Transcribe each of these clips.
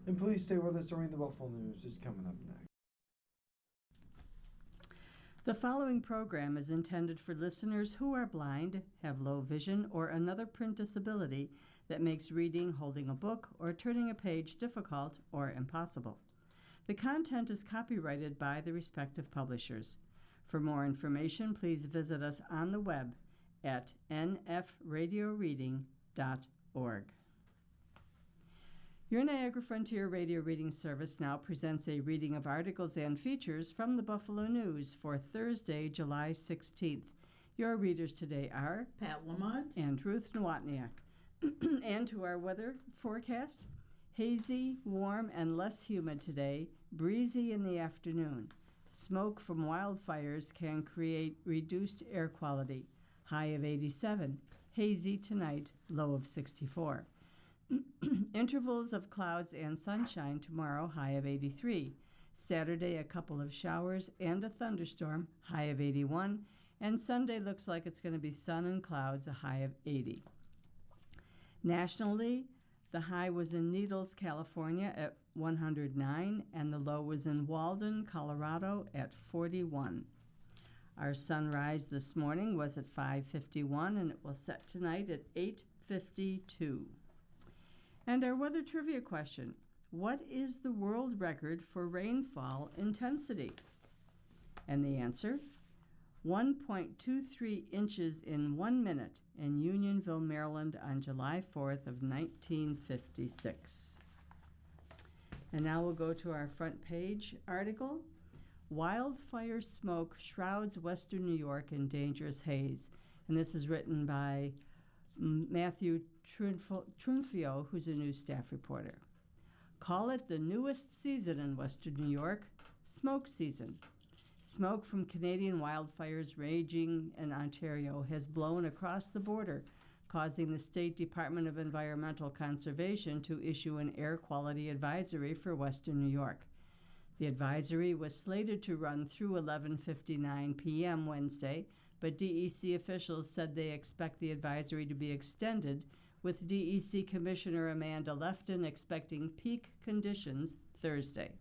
And please stay with us during the Buffalo News is coming up next. The following program is intended for listeners who are blind, have low vision, or another print disability that makes reading, holding a book, or turning a page difficult or impossible. The content is copyrighted by the respective publishers. For more information, please visit us on the web at nfradioreading.org. Your Niagara Frontier Radio Reading Service now presents a reading of articles and features from the Buffalo News for Thursday, July 16th. Your readers today are Pat Lamont and Ruth Nowotniak. And to our weather forecast, hazy, warm, and less humid today, breezy in the afternoon. Smoke from wildfires can create reduced air quality, high of 87. Hazy tonight, low of 64. Intervals of clouds and sunshine tomorrow, high of 83. Saturday, a couple of showers and a thunderstorm, high of 81. And Sunday looks like it's going to be sun and clouds, a high of 80. Nationally, the high was in Needles, California at 109, and the low was in Walden, Colorado at 41. Our sunrise this morning was at 5:51, and it will set tonight at 8:52. And our weather trivia question: what is the world record for rainfall intensity? And the answer: 1.23 inches in 1 minute in Unionville, Maryland on July 4th of 1956. And now we'll go to our front page article. Wildfire smoke shrouds western New York in dangerous haze. And this is written by Matthew Trunfio, who's a news staff reporter. Call it the newest season in western New York, smoke season. Smoke from Canadian wildfires raging in Ontario has blown across the border, causing the State Department of Environmental Conservation to issue an air quality advisory for western New York. The advisory was slated to run through 11:59 p.m. Wednesday, but DEC officials said they expect the advisory to be extended, with DEC Commissioner Amanda Lefton expecting peak conditions Thursday.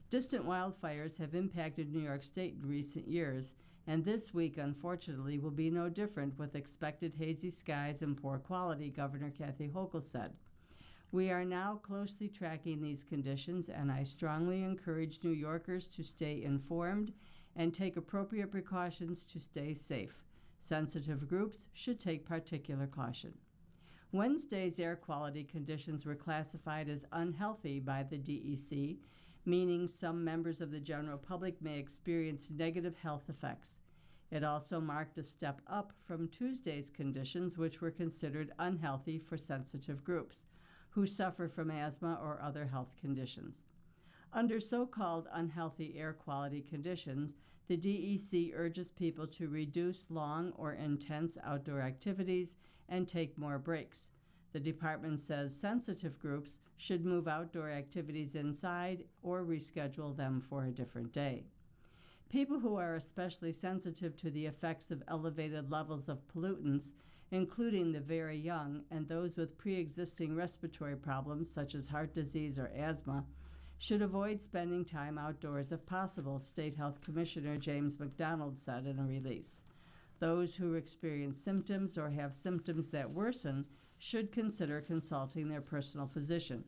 Distant wildfires have impacted New York State in recent years, and this week, unfortunately, will be no different, with expected hazy skies and poor quality, Governor Kathy Hochul said. We are now closely tracking these conditions, and I strongly encourage New Yorkers to stay informed and take appropriate precautions to stay safe. Sensitive groups should take particular caution. Wednesday's air quality conditions were classified as unhealthy by the DEC, meaning some members of the general public may experience negative health effects. It also marked a step up from Tuesday's conditions, which were considered unhealthy for sensitive groups who suffer from asthma or other health conditions. Under so-called unhealthy air quality conditions, the DEC urges people to reduce long or intense outdoor activities and take more breaks. The department says sensitive groups should move outdoor activities inside or reschedule them for a different day. People who are especially sensitive to the effects of elevated levels of pollutants, including the very young and those with pre-existing respiratory problems such as heart disease or asthma, should avoid spending time outdoors if possible, State Health Commissioner James McDonald said in a release. Those who experience symptoms or have symptoms that worsen should consider consulting their personal physician.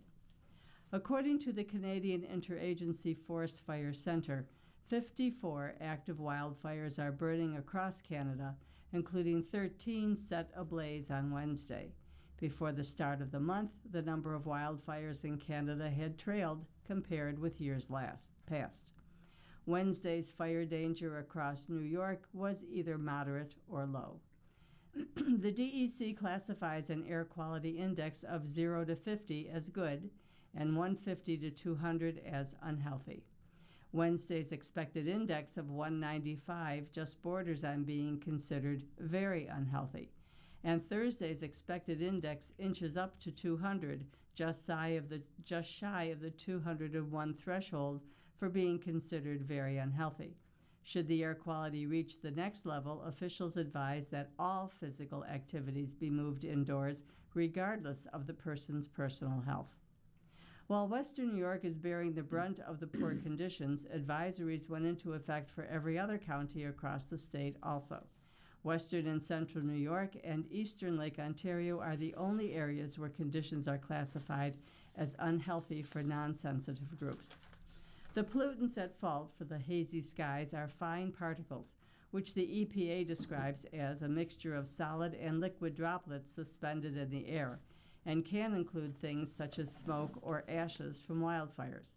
According to the Canadian Interagency Forest Fire Center, 54 active wildfires are burning across Canada, including 13 set ablaze on Wednesday. Before the start of the month, the number of wildfires in Canada had trailed compared with years past. Wednesday's fire danger across New York was either moderate or low. The DEC classifies an air quality index of 0 to 50 as good and 150 to 200 as unhealthy. Wednesday's expected index of 195 just borders on being considered very unhealthy, and Thursday's expected index inches up to 200, just shy of the 201 threshold for being considered very unhealthy. Should the air quality reach the next level, officials advise that all physical activities be moved indoors, regardless of the person's personal health. While Western New York is bearing the brunt of the poor conditions, advisories went into effect for every other county across the state also. Western and Central New York and Eastern Lake Ontario are the only areas where conditions are classified as unhealthy for non-sensitive groups. The pollutants at fault for the hazy skies are fine particles, which the EPA describes as a mixture of solid and liquid droplets suspended in the air, and can include things such as smoke or ashes from wildfires.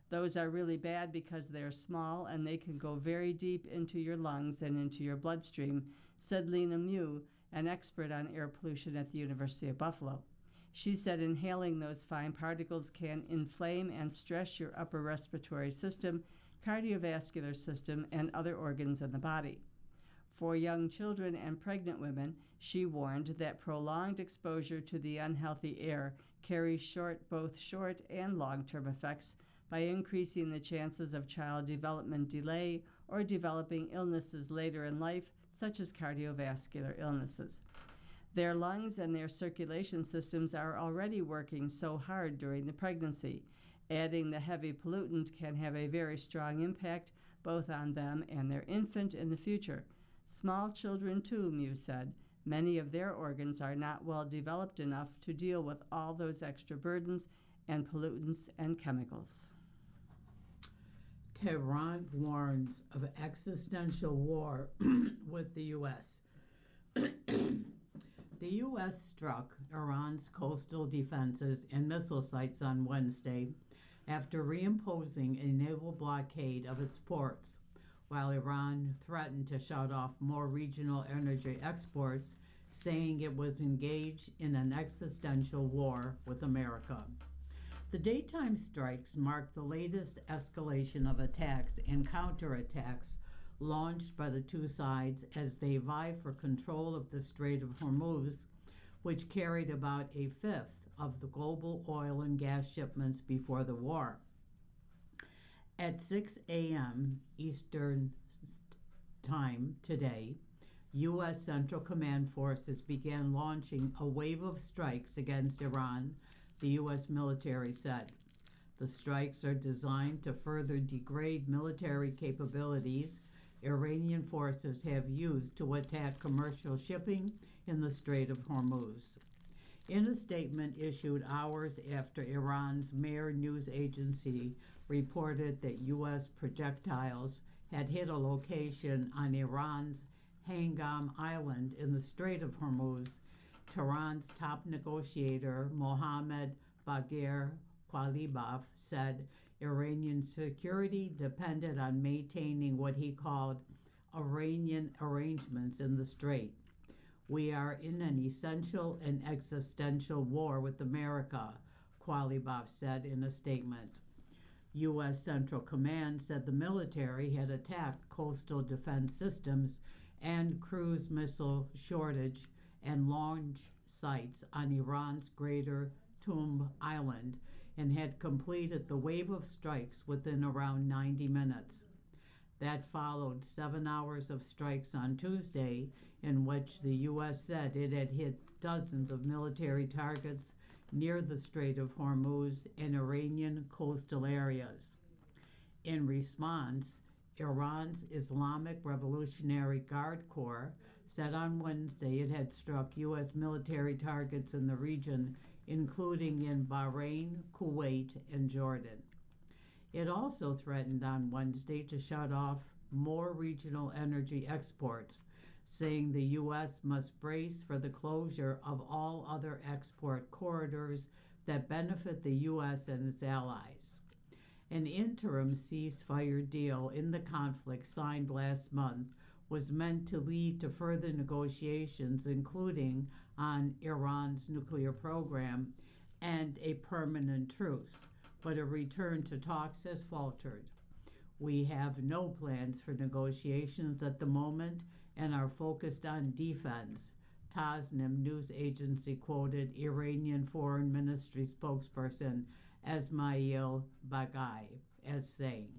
Those are really bad because they're small and they can go very deep into your lungs and into your bloodstream, said Lena Mew, an expert on air pollution at the University of Buffalo. She said inhaling those fine particles can inflame and stress your upper respiratory system, cardiovascular system, and other organs in the body. For young children and pregnant women, she warned that prolonged exposure to the unhealthy air carries both short and long-term effects by increasing the chances of child development delay or developing illnesses later in life, such as cardiovascular illnesses. Their lungs and their circulation systems are already working so hard during the pregnancy. Adding the heavy pollutant can have a very strong impact both on them and their infant in the future. Small children too, Mew said. Many of their organs are not well developed enough to deal with all those extra burdens and pollutants and chemicals. Tehran warns of existential war with the U.S. The U.S. struck Iran's coastal defenses and missile sites on Wednesday after reimposing a naval blockade of its ports, while Iran threatened to shut off more regional energy exports, saying it was engaged in an existential war with America. The daytime strikes marked the latest escalation of attacks and counterattacks launched by the two sides as they vie for control of the Strait of Hormuz, which carried about a fifth of the global oil and gas shipments before the war. At 6 a.m. Eastern Time today, U.S. Central Command forces began launching a wave of strikes against Iran, the U.S. military said. The strikes are designed to further degrade military capabilities Iranian forces have used to attack commercial shipping in the Strait of Hormuz. In a statement issued hours after Iran's Mehr news agency reported that U.S. projectiles had hit a location on Iran's Hangam Island in the Strait of Hormuz, Tehran's top negotiator Mohammad Bagher Qualibaf said Iranian security depended on maintaining what he called Iranian arrangements in the strait. We are in an essential and existential war with America, Qualibaf said in a statement. U.S. Central Command said the military had attacked coastal defense systems and cruise missile shortage and launch sites on Iran's Greater Tumb Island and had completed the wave of strikes within around 90 minutes. That followed 7 hours of strikes on Tuesday, in which the U.S. said it had hit dozens of military targets near the Strait of Hormuz and Iranian coastal areas. In response, Iran's Islamic Revolutionary Guard Corps said on Wednesday it had struck U.S. military targets in the region, including in Bahrain, Kuwait, and Jordan. It also threatened on Wednesday to shut off more regional energy exports, saying the U.S. must brace for the closure of all other export corridors that benefit the U.S. and its allies. An interim ceasefire deal in the conflict signed last month was meant to lead to further negotiations, including on Iran's nuclear program and a permanent truce, but a return to talks has faltered. We have no plans for negotiations at the moment and are focused on defense, Tasnim news agency quoted Iranian Foreign Ministry spokesperson Esmail Baghai as saying.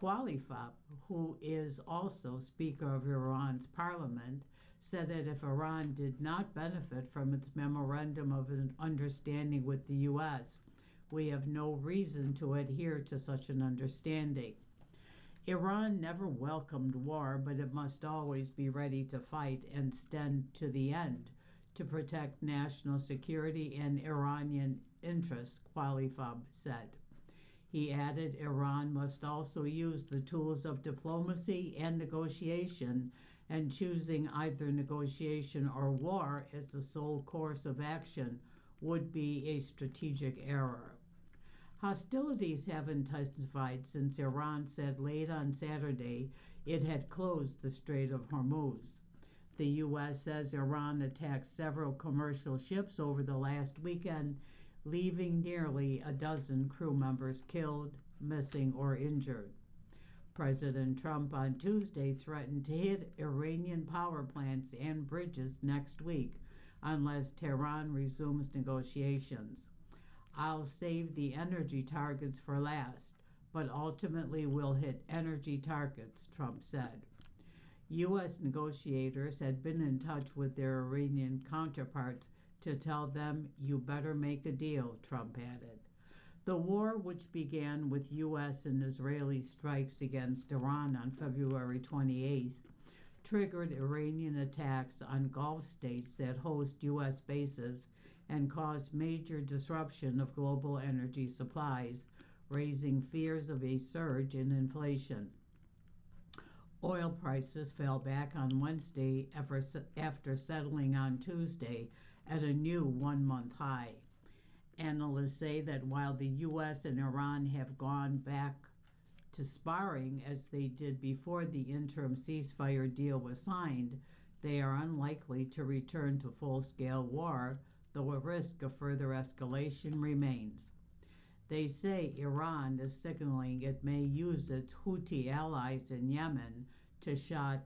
Qualifab, who is also Speaker of Iran's parliament, said that if Iran did not benefit from its memorandum of understanding with the U.S., We have no reason to adhere to such an understanding. Iran never welcomed war, but it must always be ready to fight and stand to the end to protect national security and Iranian interests, Qualifab said. He added Iran must also use the tools of diplomacy and negotiation, and choosing either negotiation or war as the sole course of action would be a strategic error. Hostilities have intensified since Iran said late on Saturday it had closed the Strait of Hormuz. The U.S. says Iran attacked several commercial ships over the last weekend, leaving nearly a dozen crew members killed, missing, or injured. President Trump on Tuesday threatened to hit Iranian power plants and bridges next week unless Tehran resumes negotiations. I'll save the energy targets for last, but ultimately will hit energy targets, Trump said. U.S. negotiators had been in touch with their Iranian counterparts to tell them, "You better make a deal," Trump added. The war, which began with U.S. and Israeli strikes against Iran on February 28th, triggered Iranian attacks on Gulf states that host U.S. bases and caused major disruption of global energy supplies, raising fears of a surge in inflation. Oil prices fell back on Wednesday after settling on Tuesday at a new one-month high. Analysts say that while the U.S. and Iran have gone back to sparring as they did before the interim ceasefire deal was signed, they are unlikely to return to full-scale war, though a risk of further escalation remains. They say Iran is signaling it may use its Houthi allies in Yemen to shut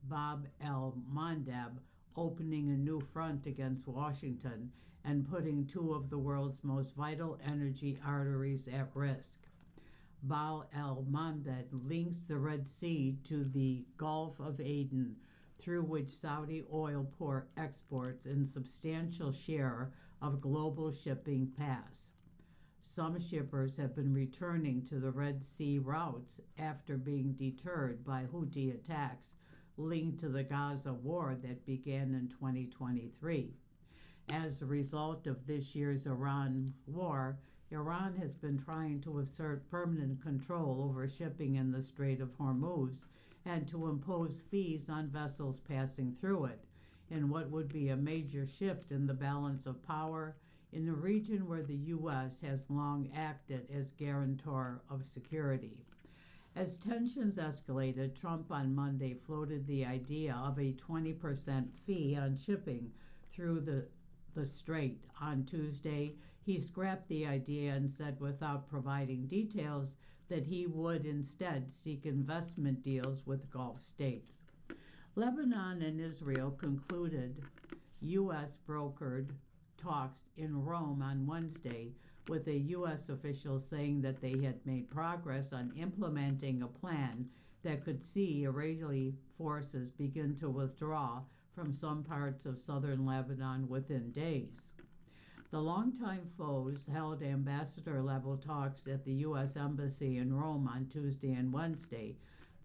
Bab el-Mandeb, opening a new front against Washington and putting two of the world's most vital energy arteries at risk. Bab el-Mandeb links the Red Sea to the Gulf of Aden, through which Saudi oil exports a substantial share of global shipping pass. Some shippers have been returning to the Red Sea routes after being deterred by Houthi attacks linked to the Gaza war that began in 2023. As a result of this year's Iran war, Iran has been trying to assert permanent control over shipping in the Strait of Hormuz and to impose fees on vessels passing through it, in what would be a major shift in the balance of power in a region where the U.S. has long acted as guarantor of security. As tensions escalated, Trump on Monday floated the idea of a 20% fee on shipping through the strait. On Tuesday, he scrapped the idea and said, without providing details, that he would instead seek investment deals with Gulf states. Lebanon and Israel concluded U.S. brokered talks in Rome on Wednesday, with a U.S. official saying that they had made progress on implementing a plan that could see Israeli forces begin to withdraw from some parts of southern Lebanon within days. The longtime foes held ambassador-level talks at the U.S. Embassy in Rome on Tuesday and Wednesday,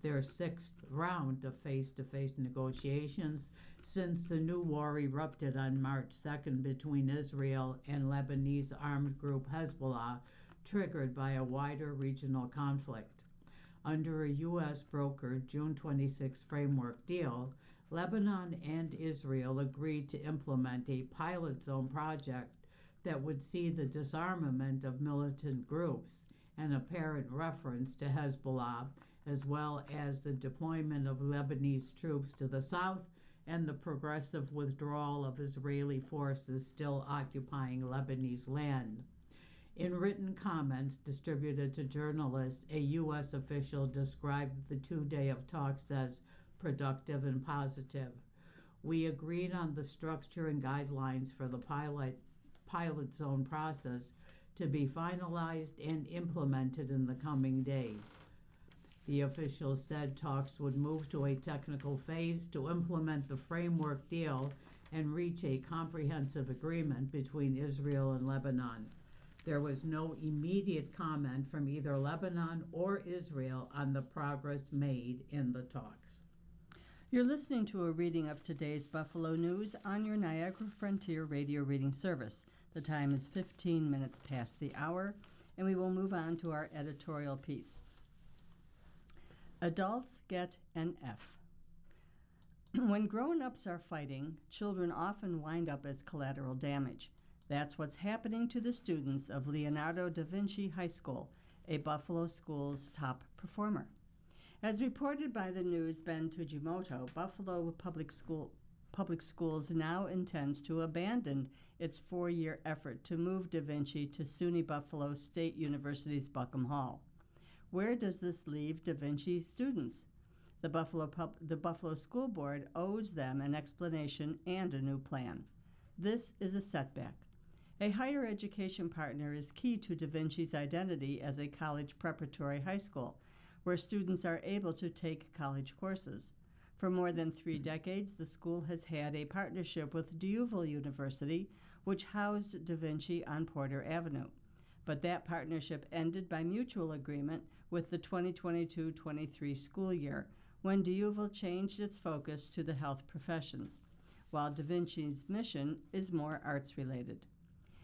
their sixth round of face-to-face negotiations since the new war erupted on March 2nd between Israel and Lebanese armed group Hezbollah, triggered by a wider regional conflict. Under a U.S.-brokered June 26 framework deal, Lebanon and Israel agreed to implement a pilot zone project that would see the disarmament of militant groups, an apparent reference to Hezbollah, as well as the deployment of Lebanese troops to the south and the progressive withdrawal of Israeli forces still occupying Lebanese land. In written comments distributed to journalists, a U.S. official described the 2 days of talks as productive and positive. We agreed on the structure and guidelines for the pilot zone process to be finalized and implemented in the coming days. The officials said talks would move to a technical phase to implement the framework deal and reach a comprehensive agreement between Israel and Lebanon. There was no immediate comment from either Lebanon or Israel on the progress made in the talks. You're listening to a reading of today's Buffalo News on your Niagara Frontier Radio Reading Service. The time is 15 minutes past the hour, and we will move on to our editorial piece. Adults get an F. When grown-ups are fighting, children often wind up as collateral damage. That's what's happening to the students of Leonardo da Vinci High School, a Buffalo Schools top performer. As reported by the News' Ben Tujimoto, Buffalo Public Schools now intends to abandon its 4-year effort to move Da Vinci to SUNY Buffalo State University's Buckham Hall. Where does this leave Da Vinci students? The Buffalo School Board owes them an explanation and a new plan. This is a setback. A higher education partner is key to Da Vinci's identity as a college preparatory high school, where students are able to take college courses. For more than 3 decades, the school has had a partnership with DeUval University, which housed Da Vinci on Porter Avenue. But that partnership ended by mutual agreement with the 2022-23 school year, when DeUval changed its focus to the health professions, while Da Vinci's mission is more arts-related.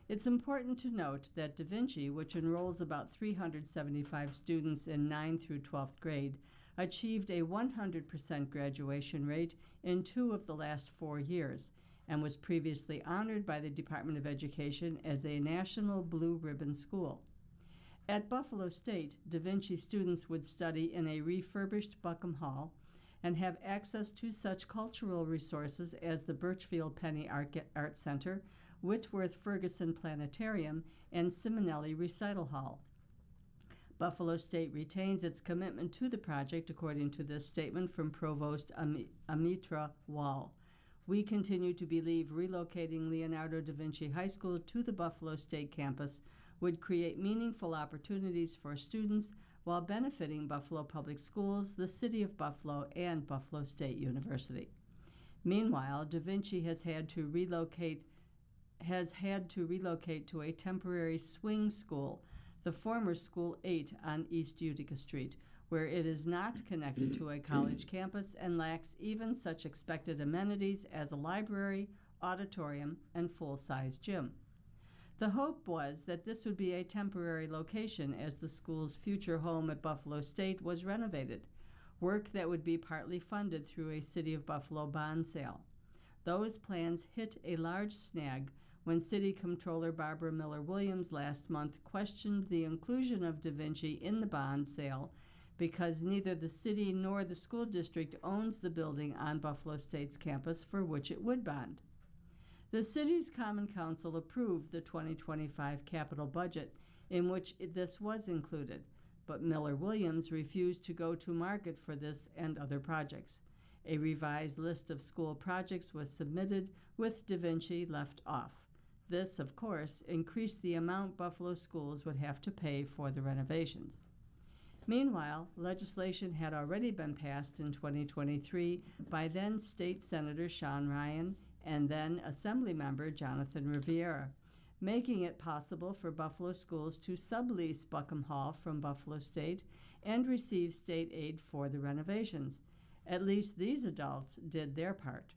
It's important to note that Da Vinci, which enrolls about 375 students in 9th through 12th grade, achieved a 100% graduation rate in 2 of the last 4 years, and was previously honored by the Department of Education as a National Blue Ribbon School. At Buffalo State, Da Vinci students would study in a refurbished Buckham Hall and have access to such cultural resources as the Birchfield Penny Art Center, Whitworth Ferguson Planetarium, and Simonelli Recital Hall. Buffalo State retains its commitment to the project, according to this statement from Provost Amitra Wall. We continue to believe relocating Leonardo da Vinci High School to the Buffalo State campus would create meaningful opportunities for students while benefiting Buffalo Public Schools, the City of Buffalo, and Buffalo State University. Meanwhile, Da Vinci has had to relocate to a temporary swing school, the former School 8 on East Utica Street, where it is not connected to a college campus and lacks even such expected amenities as a library, auditorium, and full-size gym. The hope was that this would be a temporary location as the school's future home at Buffalo State was renovated, work that would be partly funded through a City of Buffalo bond sale. Those plans hit a large snag when City Comptroller Barbara Miller-Williams last month questioned the inclusion of Da Vinci in the bond sale because neither the city nor the school district owns the building on Buffalo State's campus for which it would bond. The city's Common Council approved the 2025 capital budget in which this was included, but Miller-Williams refused to go to market for this and other projects. A revised list of school projects was submitted with Da Vinci left off. This, of course, increased the amount Buffalo schools would have to pay for the renovations. Meanwhile, legislation had already been passed in 2023 by then State Senator Sean Ryan and then Assemblymember Jonathan Riviera, making it possible for Buffalo schools to sublease Buckham Hall from Buffalo State and receive state aid for the renovations. At least these adults did their part.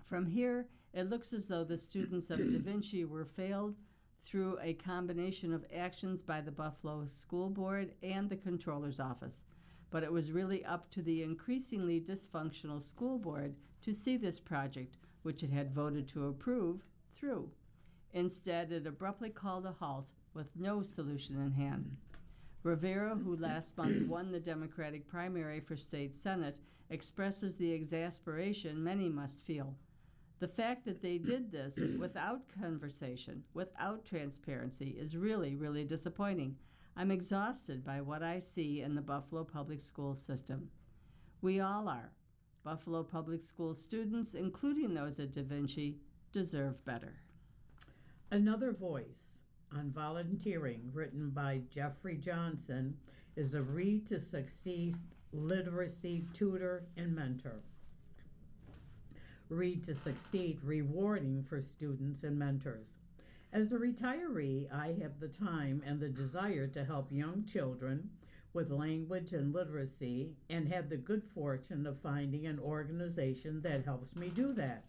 From here, it looks as though the students of Da Vinci were failed through a combination of actions by the Buffalo School Board and the Comptroller's Office. But it was really up to the increasingly dysfunctional school board to see this project, which it had voted to approve, through. Instead, it abruptly called a halt with no solution in hand. Rivera, who last month won the Democratic primary for state Senate, expresses the exasperation many must feel. The fact that they did this without conversation, without transparency, is really, really disappointing. I'm exhausted by what I see in the Buffalo Public School system. We all are. Buffalo Public School students, including those at Da Vinci, deserve better. Another Voice on Volunteering, written by Jeffrey Johnson, is a Read to Succeed literacy tutor and mentor. Read to Succeed rewarding for students and mentors. As a retiree, I have the time and the desire to help young children with language and literacy and have the good fortune of finding an organization that helps me do that.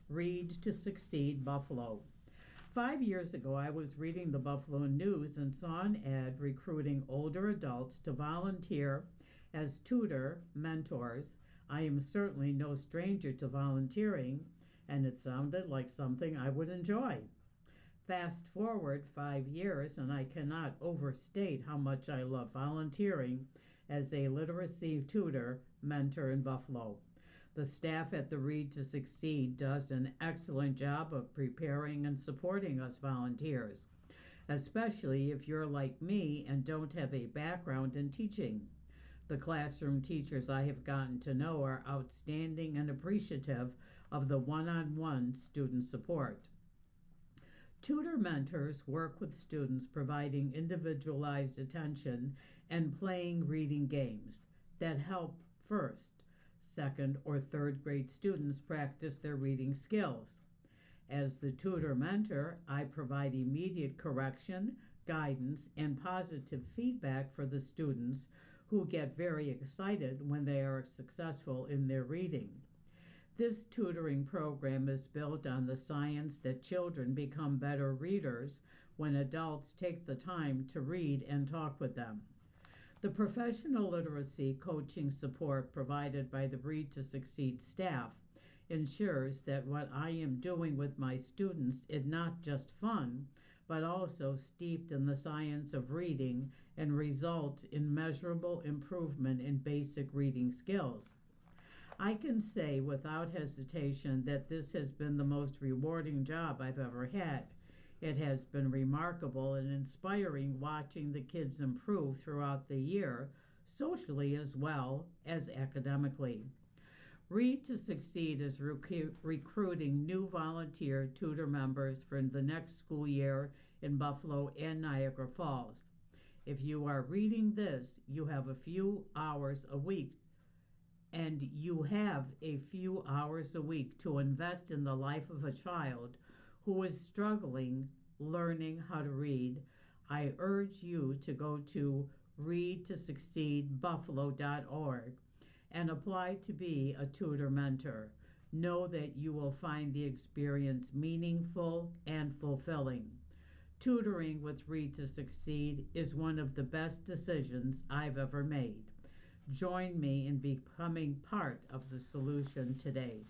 Read to Succeed Buffalo. 5 years ago, I was reading the Buffalo News and saw an ad recruiting older adults to volunteer as tutor mentors. I am certainly no stranger to volunteering, and it sounded like something I would enjoy. Fast forward 5 years, and I cannot overstate how much I love volunteering as a literacy tutor mentor in Buffalo. The staff at the Read to Succeed does an excellent job of preparing and supporting us volunteers, especially if you're like me and don't have a background in teaching. The classroom teachers I have gotten to know are outstanding and appreciative of the one-on-one student support. Tutor mentors work with students providing individualized attention and playing reading games that help first, second, or third grade students practice their reading skills. As the tutor mentor, I provide immediate correction, guidance, and positive feedback for the students who get very excited when they are successful in their reading. This tutoring program is built on the science that children become better readers when adults take the time to read and talk with them. The professional literacy coaching support provided by the Read to Succeed staff ensures that what I am doing with my students is not just fun, but also steeped in the science of reading and results in measurable improvement in basic reading skills. I can say without hesitation that this has been the most rewarding job I've ever had. It has been remarkable and inspiring watching the kids improve throughout the year, socially as well as academically. Read to Succeed is recruiting new volunteer tutor members for the next school year in Buffalo and Niagara Falls. If you are reading this, you have a few hours a week to invest in the life of a child who is struggling learning how to read. I urge you to go to readtosucceedbuffalo.org and apply to be a tutor mentor. Know that you will find the experience meaningful and fulfilling. Tutoring with Read to Succeed is one of the best decisions I've ever made. Join me in becoming part of the solution today.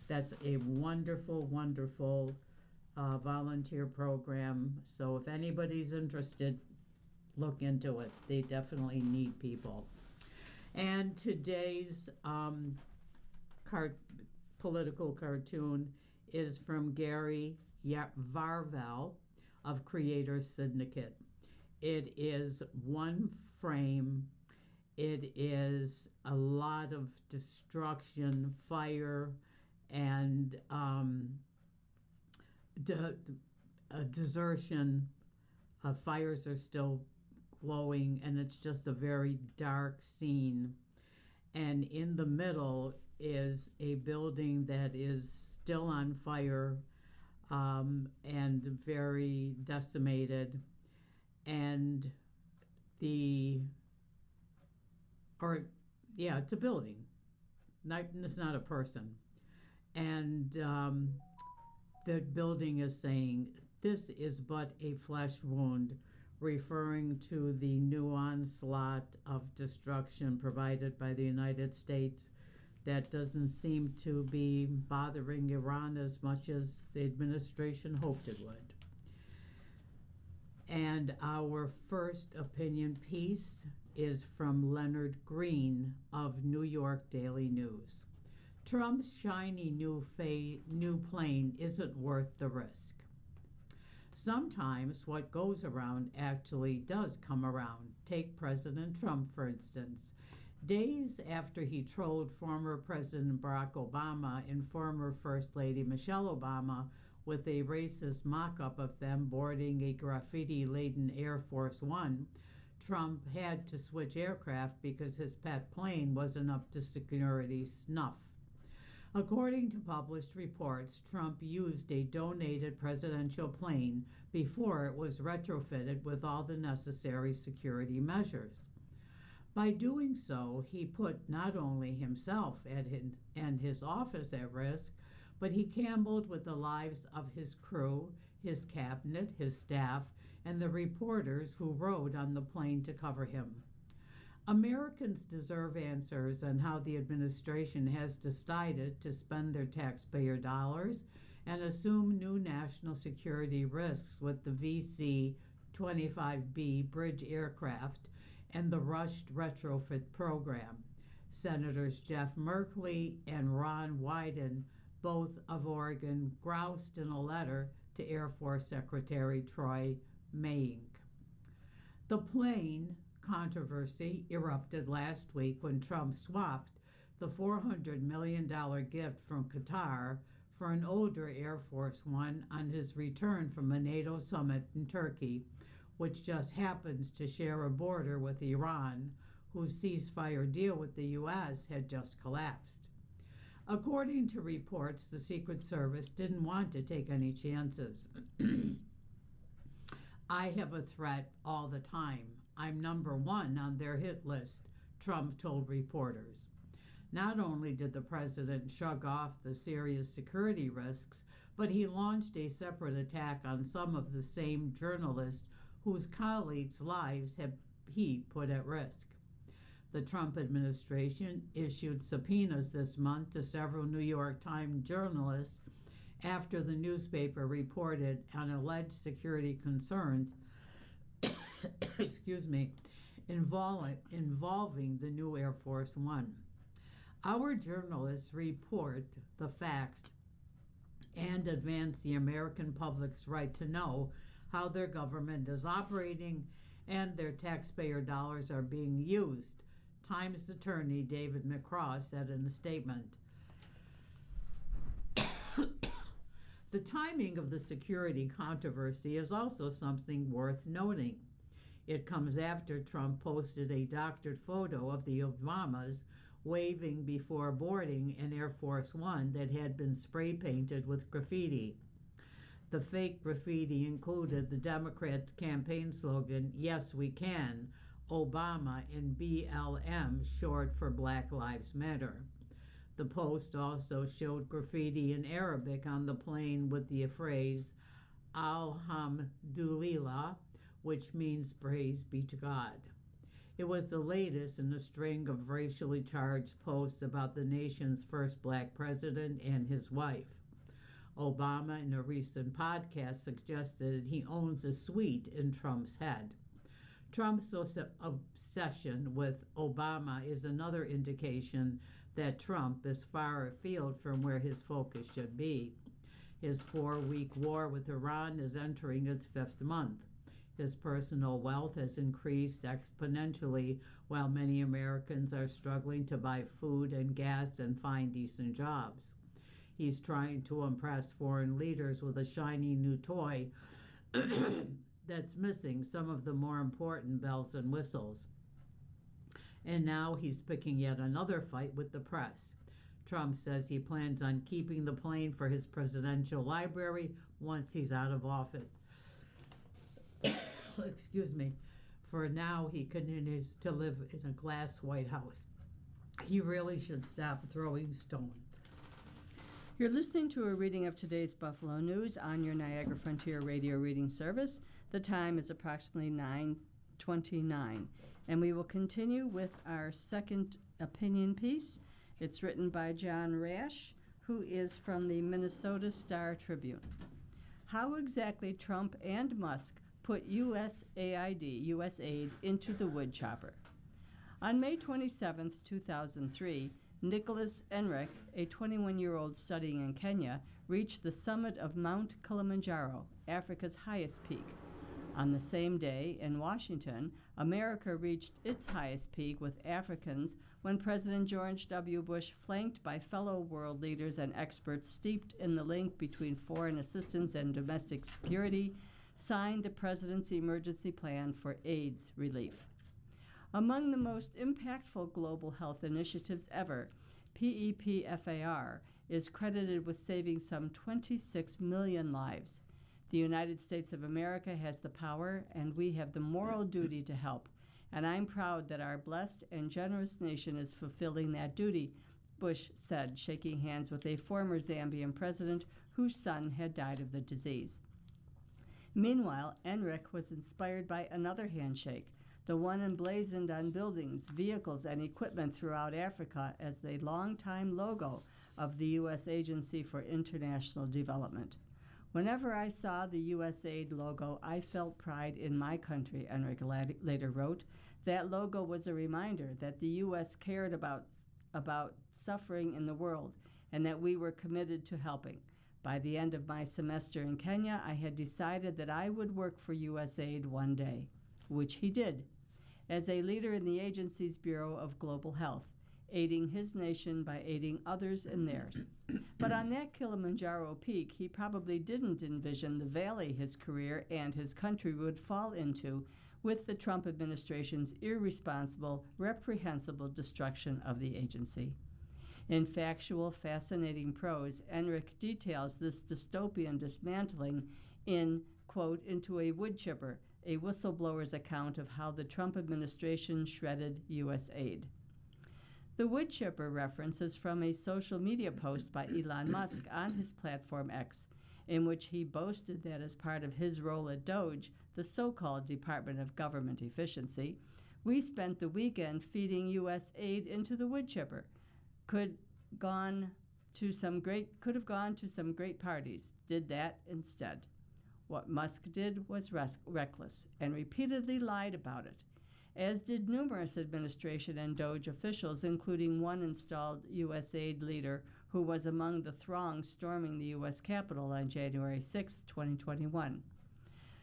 That's a wonderful, wonderful volunteer program. So if anybody's interested, look into it. They definitely need people. And today's political cartoon is from Gary Varvel of Creators Syndicate. It is one frame. It is a lot of destruction, fire, and desertion. Fires are still glowing, and it's just a very dark scene. And in the middle is a building that is still on fire and very decimated. And it's a building. It's not a person. And the building is saying, "This is but a flesh wound," referring to the new onslaught of destruction provided by the United States that doesn't seem to be bothering Iran as much as the administration hoped it would. And our first opinion piece is from Leonard Green of New York Daily News. Trump's shiny new plane isn't worth the risk. Sometimes what goes around actually does come around. Take President Trump, for instance. Days after he trolled former President Barack Obama and former First Lady Michelle Obama with a racist mock-up of them boarding a graffiti-laden Air Force One, Trump had to switch aircraft because his pet plane wasn't up to security snuff. According to published reports, Trump used a donated presidential plane before it was retrofitted with all the necessary security measures. By doing so, he put not only himself and his office at risk, but he gambled with the lives of his crew, his cabinet, his staff, and the reporters who rode on the plane to cover him. Americans deserve answers on how the administration has decided to spend their taxpayer dollars and assume new national security risks with the VC-25B bridge aircraft and the rushed retrofit program. Senators Jeff Merkley and Ron Wyden, both of Oregon, groused in a letter to Air Force Secretary Troy Mayink. The plane controversy erupted last week when Trump swapped the $400 million gift from Qatar for an older Air Force One on his return from a NATO summit in Turkey, which just happens to share a border with Iran, whose ceasefire deal with the U.S. had just collapsed. According to reports, the Secret Service didn't want to take any chances. I have a threat all the time. I'm number one on their hit list, Trump told reporters. Not only did the president shrug off the serious security risks, but he launched a separate attack on some of the same journalists whose colleagues' lives he put at risk. The Trump administration issued subpoenas this month to several New York Times journalists after the newspaper reported on alleged security concerns involving the new Air Force One. Our journalists report the facts and advance the American public's right to know how their government is operating and their taxpayer dollars are being used, Times attorney David McCross said in a statement. The timing of the security controversy is also something worth noting. It comes after Trump posted a doctored photo of the Obamas waving before boarding an Air Force One that had been spray painted with graffiti. The fake graffiti included the Democrats' campaign slogan, "Yes, we can," Obama, and BLM, short for Black Lives Matter. The post also showed graffiti in Arabic on the plane with the phrase, Alhamdulillah, which means praise be to God. It was the latest in a string of racially charged posts about the nation's first black president and his wife. Obama, in a recent podcast, suggested he owns a suite in Trump's head. Trump's obsession with Obama is another indication that Trump is far afield from where his focus should be. His 4-week war with Iran is entering its 5th month. His personal wealth has increased exponentially while many Americans are struggling to buy food and gas and find decent jobs. He's trying to impress foreign leaders with a shiny new toy that's missing some of the more important bells and whistles. And now he's picking yet another fight with the press. Trump says he plans on keeping the plane for his presidential library once he's out of office. For now, he continues to live in a glass White House. He really should stop throwing stones. You're listening to a reading of today's Buffalo News on your Niagara Frontier Radio reading service. The time is approximately 9:29, and we will continue with our second opinion piece. It's written by John Rash, who is from the Minnesota Star Tribune. How exactly Trump and Musk put USAID into the wood chopper. On May 27, 2003, Nicholas Enric, a 21-year-old studying in Kenya, reached the summit of Mount Kilimanjaro, Africa's highest peak. On the same day, in Washington, America reached its highest peak with Africans when President George W. Bush, flanked by fellow world leaders and experts steeped in the link between foreign assistance and domestic security, signed the president's emergency plan for AIDS relief. Among the most impactful global health initiatives ever, PEPFAR is credited with saving some 26 million lives. The United States of America has the power, and we have the moral duty to help. And I'm proud that our blessed and generous nation is fulfilling that duty, Bush said, shaking hands with a former Zambian president whose son had died of the disease. Meanwhile, Enric was inspired by another handshake, the one emblazoned on buildings, vehicles, and equipment throughout Africa as the longtime logo of the U.S. Agency for International Development. Whenever I saw the USAID logo, I felt pride in my country, Enric later wrote. That logo was a reminder that the U.S. cared about suffering in the world and that we were committed to helping. By the end of my semester in Kenya, I had decided that I would work for USAID one day, which he did, as a leader in the agency's Bureau of Global Health, aiding his nation by aiding others in theirs. But on that Kilimanjaro peak, he probably didn't envision the valley his career and his country would fall into with the Trump administration's irresponsible, reprehensible destruction of the agency. In factual, fascinating prose, Enric details this dystopian dismantling in, quote, Into a Wood Chipper, a whistleblower's account of how the Trump administration shredded U.S. aid. The wood chipper reference is from a social media post by Elon Musk on his platform X, in which he boasted that as part of his role at DOGE, the so-called Department of Government Efficiency, we spent the weekend feeding U.S. aid into the wood chipper. Could have gone to some great parties, did that instead. What Musk did was reckless and repeatedly lied about it, as did numerous administration and DOGE officials, including one installed USAID leader who was among the throng storming the U.S. Capitol on January 6, 2021.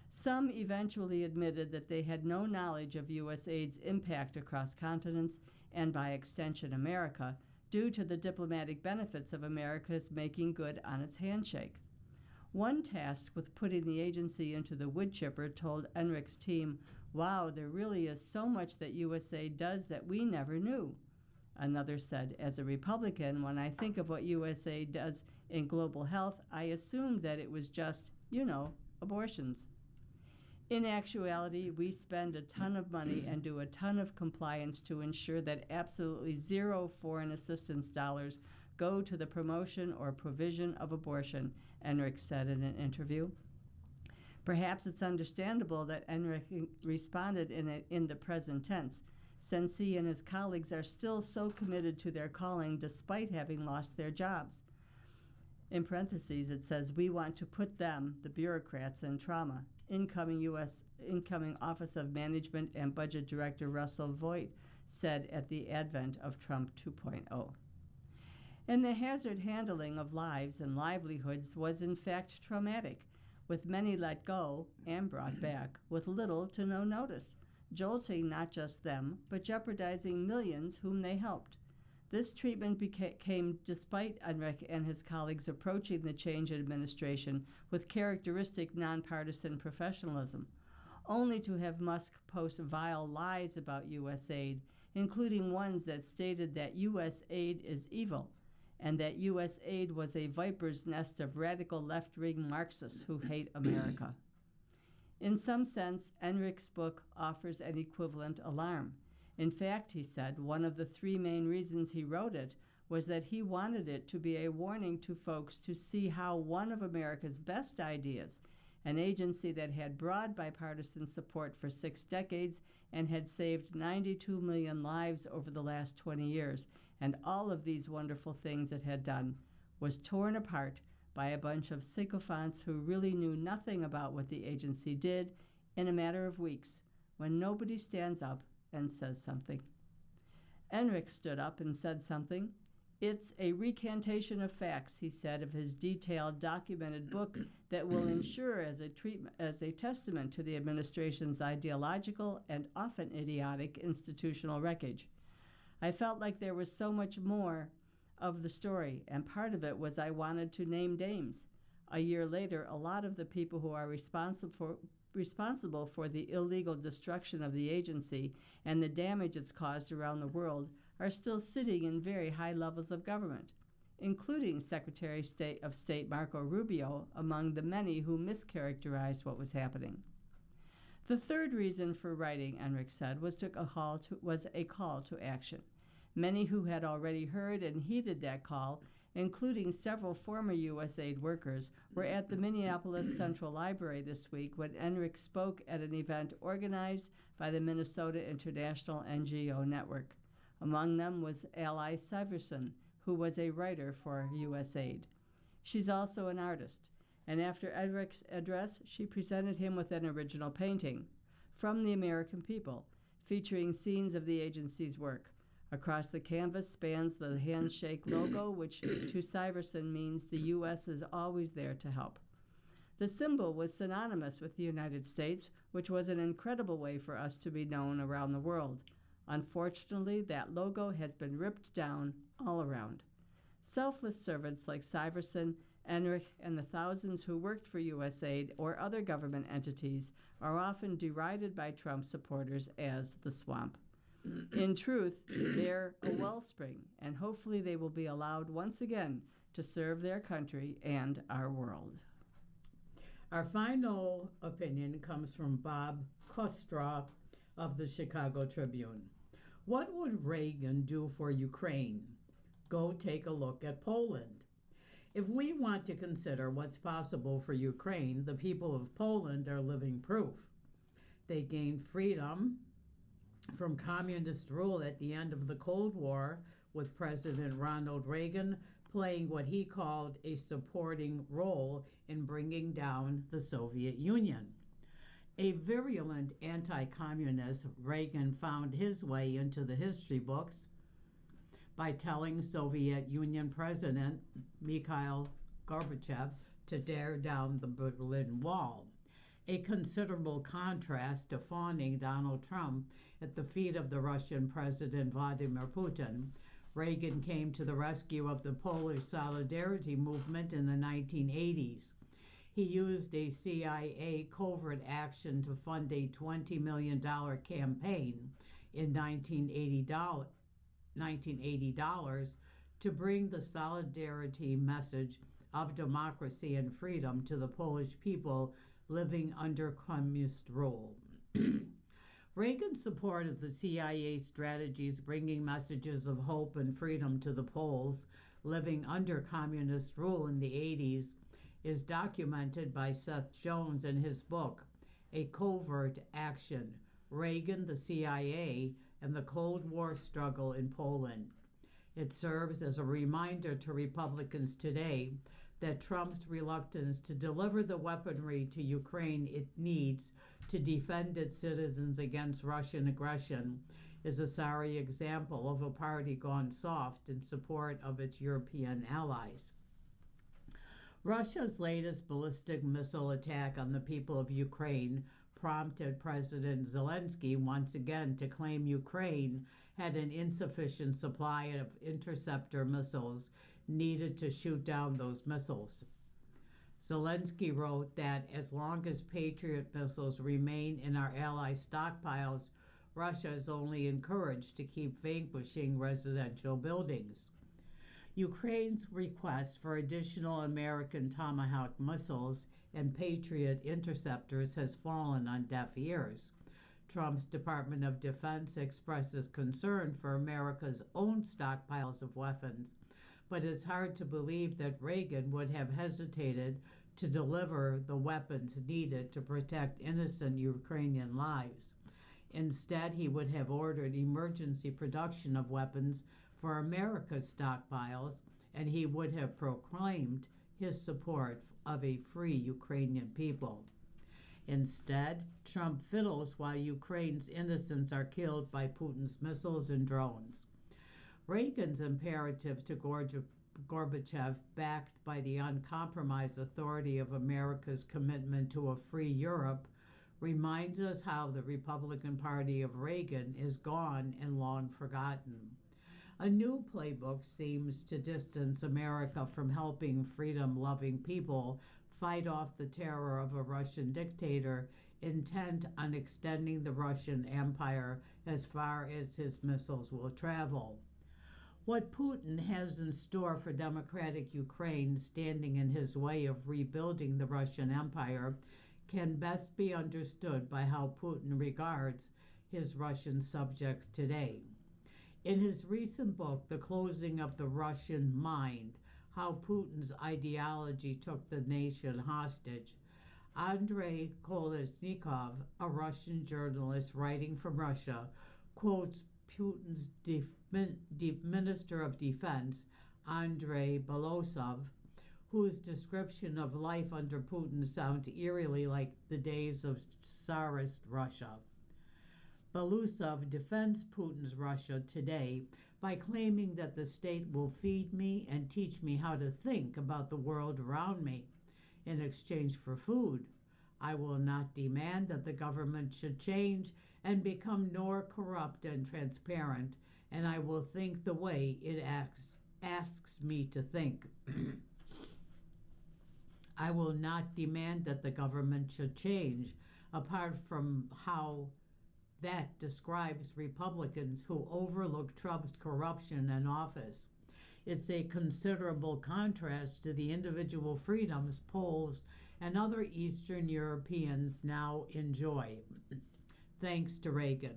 Some eventually admitted that they had no knowledge of USAID's impact across continents and, by extension, America, due to the diplomatic benefits of America's making good on its handshake. One tasked with putting the agency into the wood chipper told Enric's team, "Wow, there really is so much that USAID does that we never knew." Another said, "As a Republican, when I think of what USAID does in global health, I assumed that it was just, abortions." In actuality, we spend a ton of money and do a ton of compliance to ensure that absolutely zero foreign assistance dollars go to the promotion or provision of abortion, Enric said in an interview. Perhaps it's understandable that Enric responded in the present tense, since he and his colleagues are still so committed to their calling despite having lost their jobs. In parentheses, it says, "We want to put them, the bureaucrats, in trauma." Incoming Office of Management and Budget Director Russell Voigt said at the advent of Trump 2.0. And the hazard handling of lives and livelihoods was in fact traumatic, with many let go and brought back with little to no notice, jolting not just them, but jeopardizing millions whom they helped. This treatment came despite Enric and his colleagues approaching the change administration with characteristic nonpartisan professionalism, only to have Musk post vile lies about USAID, including ones that stated that USAID is evil and that USAID was a viper's nest of radical left-wing Marxists who hate America. In some sense, Enric's book offers an equivalent alarm. In fact, he said, one of the three main reasons he wrote it was that he wanted it to be a warning to folks to see how one of America's best ideas, an agency that had broad bipartisan support for 6 decades and had saved 92 million lives over the last 20 years, and all of these wonderful things it had done, was torn apart by a bunch of sycophants who really knew nothing about what the agency did in a matter of weeks, when nobody stands up and says something. Enric stood up and said something. "It's a recantation of facts," he said of his detailed, documented book that will ensure as a testament to the administration's ideological and often idiotic institutional wreckage. "I felt like there was so much more of the story, and part of it was I wanted to name names. A year later, a lot of the people who are responsible for the illegal destruction of the agency and the damage it's caused around the world are still sitting in very high levels of government. including Secretary of State Marco Rubio among the many who mischaracterized what was happening. The third reason for writing, Enrich said, was a call to action. Many who had already heard and heeded that call, including several former USAID workers, were at the Minneapolis Central Library this week when Enrich spoke at an event organized by the Minnesota International NGO Network. Among them was Ally Syverson, who was a writer for USAID. She's also an artist, and after Enrich's address, she presented him with an original painting, From the American People, featuring scenes of the agency's work. Across the canvas spans the handshake logo, which to Syverson means the U.S. is always there to help. The symbol was synonymous with the United States, which was an incredible way for us to be known around the world. Unfortunately, that logo has been ripped down all around. Selfless servants like Syverson, Enrich, and the thousands who worked for USAID or other government entities are often derided by Trump supporters as the swamp. In truth, they're a wellspring, and hopefully they will be allowed once again to serve their country and our world. Our final opinion comes from Bob Kostra of the Chicago Tribune. What would Reagan do for Ukraine? Go take a look at Poland. If we want to consider what's possible for Ukraine, the people of Poland are living proof. They gained freedom from communist rule at the end of the Cold War, with President Ronald Reagan playing what he called a supporting role in bringing down the Soviet Union. A virulent anti-communist, Reagan found his way into the history books by telling Soviet Union President Mikhail Gorbachev to tear down the Berlin Wall, a considerable contrast to fawning Donald Trump at the feet of the Russian President Vladimir Putin. Reagan came to the rescue of the Polish Solidarity movement in the 1980s. He used a CIA covert action to fund a $20 million campaign in 1980 to bring the solidarity message of democracy and freedom to the Polish people living under communist rule. Reagan's support of the CIA strategies bringing messages of hope and freedom to the Poles living under communist rule in the 80s is documented by Seth Jones in his book, A Covert Action, Reagan, the CIA, and the Cold War Struggle in Poland. It serves as a reminder to Republicans today that Trump's reluctance to deliver the weaponry to Ukraine it needs to defend its citizens against Russian aggression is a sorry example of a party gone soft in support of its European allies. Russia's latest ballistic missile attack on the people of Ukraine prompted President Zelensky once again to claim Ukraine had an insufficient supply of interceptor missiles needed to shoot down those missiles. Zelensky wrote that as long as Patriot missiles remain in our allies' stockpiles, Russia is only encouraged to keep vanquishing residential buildings. Ukraine's request for additional American Tomahawk missiles and Patriot interceptors has fallen on deaf ears. Trump's Department of Defense expresses concern for America's own stockpiles of weapons, but it's hard to believe that Reagan would have hesitated to deliver the weapons needed to protect innocent Ukrainian lives. Instead, he would have ordered emergency production of weapons for America's stockpiles, and he would have proclaimed his support of a free Ukrainian people. Instead, Trump fiddles while Ukraine's innocents are killed by Putin's missiles and drones. Reagan's imperative to Gorbachev, backed by the uncompromised authority of America's commitment to a free Europe, reminds us how the Republican Party of Reagan is gone and long forgotten. A new playbook seems to distance America from helping freedom-loving people fight off the terror of a Russian dictator intent on extending the Russian Empire as far as his missiles will travel. What Putin has in store for democratic Ukraine standing in his way of rebuilding the Russian Empire can best be understood by how Putin regards his Russian subjects today. In his recent book, The Closing of the Russian Mind, How Putin's Ideology Took the Nation Hostage, Andrei Kolesnikov, a Russian journalist writing from Russia, quotes Putin's Minister of Defense, Andrei Belousov, whose description of life under Putin sounds eerily like the days of Tsarist Russia. Belousov defends Putin's Russia today by claiming that the state will feed me and teach me how to think about the world around me. In exchange for food, I will not demand that the government should change and become more corrupt and transparent, and I will think the way it asks me to think. I will not demand that the government should change, apart from how that describes Republicans who overlook Trump's corruption in office. It's a considerable contrast to the individual freedoms Poles and other Eastern Europeans now enjoy, thanks to Reagan.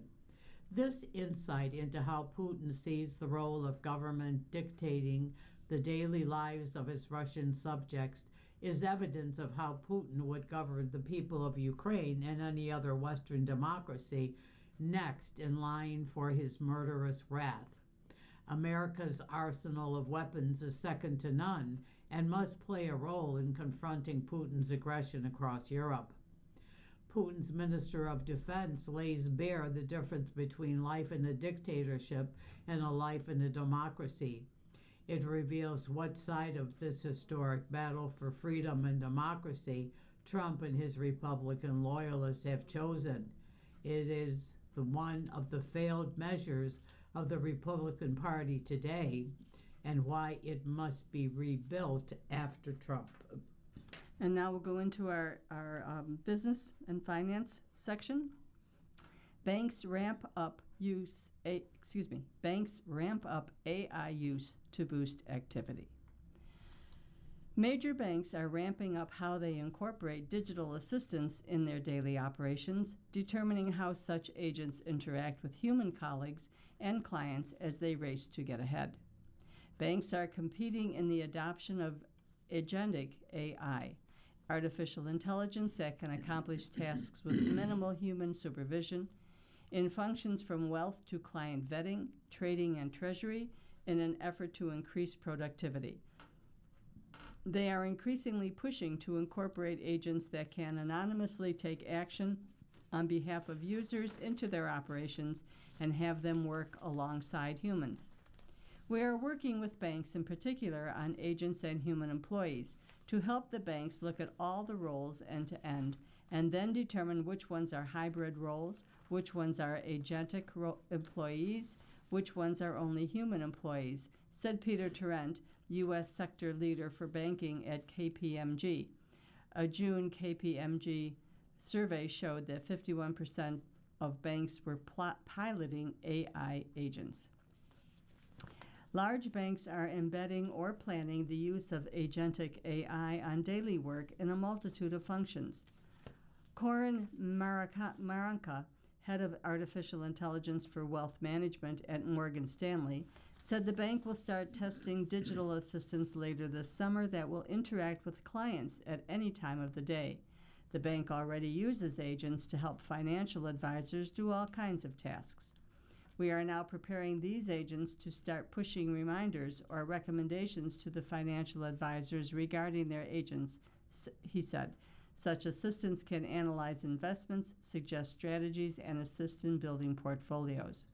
This insight into how Putin sees the role of government dictating the daily lives of his Russian subjects is evidence of how Putin would govern the people of Ukraine and any other Western democracy next in line for his murderous wrath. America's arsenal of weapons is second to none and must play a role in confronting Putin's aggression across Europe. Putin's Minister of Defense lays bare the difference between life in a dictatorship and a life in a democracy. It reveals what side of this historic battle for freedom and democracy Trump and his Republican loyalists have chosen. It is the one of the failed measures of the Republican Party today and why it must be rebuilt after Trump. And now we'll go into our business and finance section. Banks ramp up AI use to boost activity. Major banks are ramping up how they incorporate digital assistants in their daily operations, determining how such agents interact with human colleagues and clients as they race to get ahead. Banks are competing in the adoption of agentic AI, artificial intelligence that can accomplish tasks with minimal human supervision, in functions from wealth to client vetting, trading, and treasury, in an effort to increase productivity. They are increasingly pushing to incorporate agents that can anonymously take action on behalf of users into their operations and have them work alongside humans. We are working with banks in particular on agents and human employees to help the banks look at all the roles end to end and then determine which ones are hybrid roles, which ones are agentic employees, which ones are only human employees, said Peter Tarrant, U.S. sector leader for banking at KPMG. A June KPMG survey showed that 51% of banks were piloting AI agents. Large banks are embedding or planning the use of agentic AI on daily work in a multitude of functions. Corin Maranka, head of artificial intelligence for wealth management at Morgan Stanley, said the bank will start testing digital assistants later this summer that will interact with clients at any time of the day. The bank already uses agents to help financial advisors do all kinds of tasks. We are now preparing these agents to start pushing reminders or recommendations to the financial advisors regarding their agents, he said. Such assistants can analyze investments, suggest strategies, and assist in building portfolios.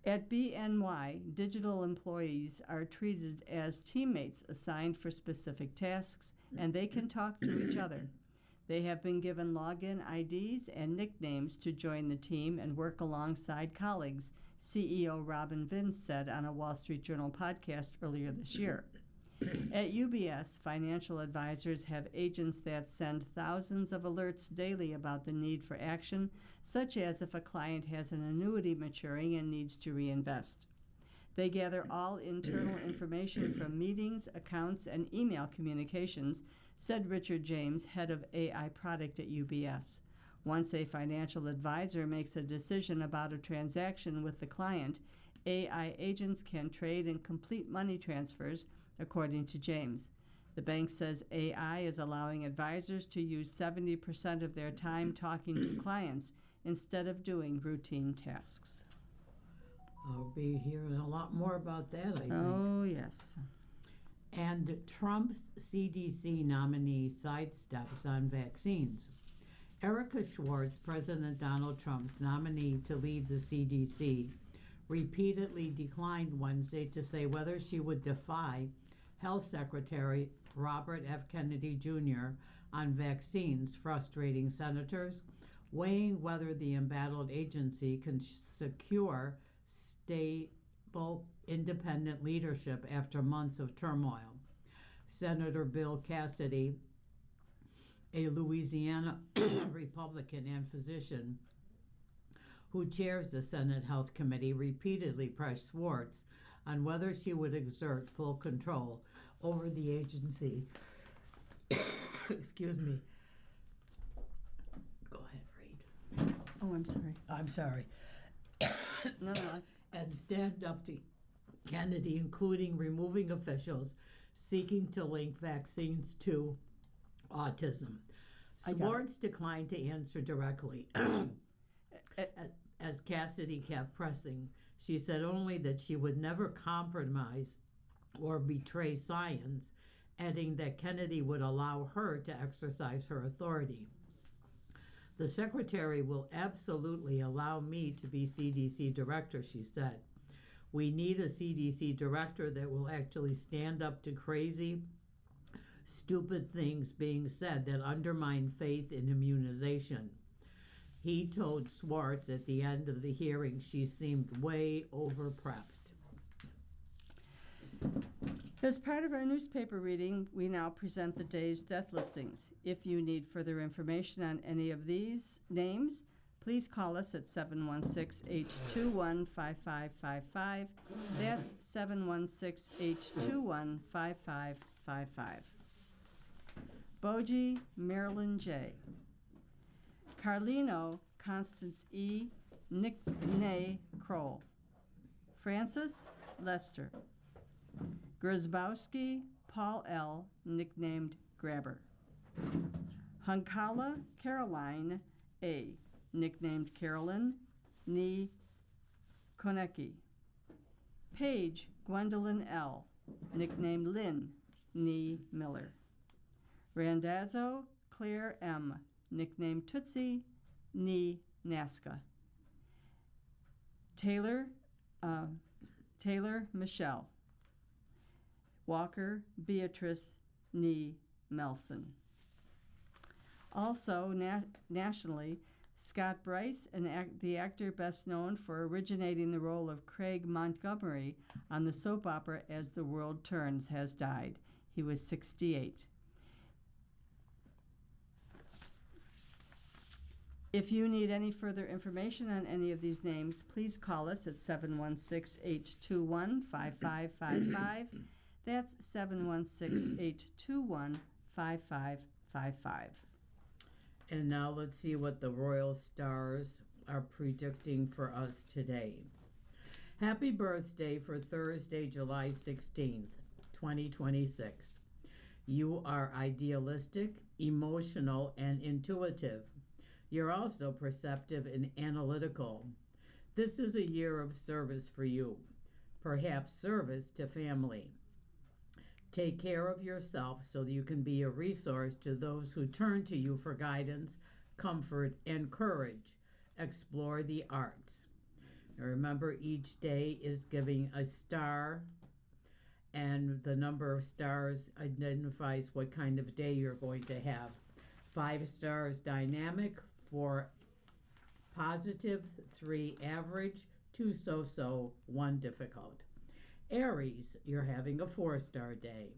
At BNY, digital employees are treated as teammates assigned for specific tasks, and they can talk to each other. They have been given login IDs and nicknames to join the team and work alongside colleagues, CEO Robin Vince said on a Wall Street Journal podcast earlier this year. At UBS, financial advisors have agents that send thousands of alerts daily about the need for action, such as if a client has an annuity maturing and needs to reinvest. They gather all internal information from meetings, accounts, and email communications, said Richard James, head of AI product at UBS. Once a financial advisor makes a decision about a transaction with the client, AI agents can trade and complete money transfers, according to James. The bank says AI is allowing advisors to use 70% of their time talking to clients instead of doing routine tasks. I'll be hearing a lot more about that, I think. Oh, yes. And Trump's CDC nominee sidesteps on vaccines. Erica Schwartz, President Donald Trump's nominee to lead the CDC, repeatedly declined Wednesday to say whether she would defy Health Secretary Robert F. Kennedy Jr. on vaccines, frustrating senators, weighing whether the embattled agency can secure stable, independent leadership after months of turmoil. Senator Bill Cassidy, a Louisiana Republican and physician who chairs the Senate Health Committee, repeatedly pressed Schwartz on whether she would exert full control over the agency. Excuse me. Go ahead, read. Oh, I'm sorry. I'm sorry. No. And stand up to Kennedy, including removing officials seeking to link vaccines to autism. Schwartz declined to answer directly. As Cassidy kept pressing, she said only that she would never compromise or betray science, adding that Kennedy would allow her to exercise her authority. The secretary will absolutely allow me to be CDC director, she said. We need a CDC director that will actually stand up to crazy, stupid things being said that undermine faith in immunization. He told Schwartz at the end of the hearing she seemed way over-prepped. As part of our newspaper reading, we now present the day's death listings. If you need further information on any of these names, please call us at 716-821-5555. That's 716-821-5555. Boji Marilyn J. Carlino Constance E. Nicknay Kroll. Francis Lester. Grzybowski Paul L., nicknamed Grabber. Hunkala Caroline A., nicknamed Carolyn, Nee Konecki. Page Gwendolyn L., nicknamed Lynn, Nee Miller. Randazzo Claire M., nicknamed Tootsie, Nee Nasca. Taylor Michelle. Walker Beatrice Nee Melson. Also, nationally, Scott Bryce, the actor best known for originating the role of Craig Montgomery on the soap opera As the World Turns, has died. He was 68. If you need any further information on any of these names, please call us at 716-821-5555. That's 716-821-5555. And now let's see what the Royal Stars are predicting for us today. Happy birthday for Thursday, July 16th, 2026. You are idealistic, emotional, and intuitive. You're also perceptive and analytical. This is a year of service for you, perhaps service to family. Take care of yourself so that you can be a resource to those who turn to you for guidance, comfort, and courage. Explore the arts. Now remember, each day is giving a star, and the number of stars identifies what kind of day you're going to have. 5 stars dynamic, 4 positive, 3 average, 2 so-so, 1 difficult. Aries, you're having a 4-star day.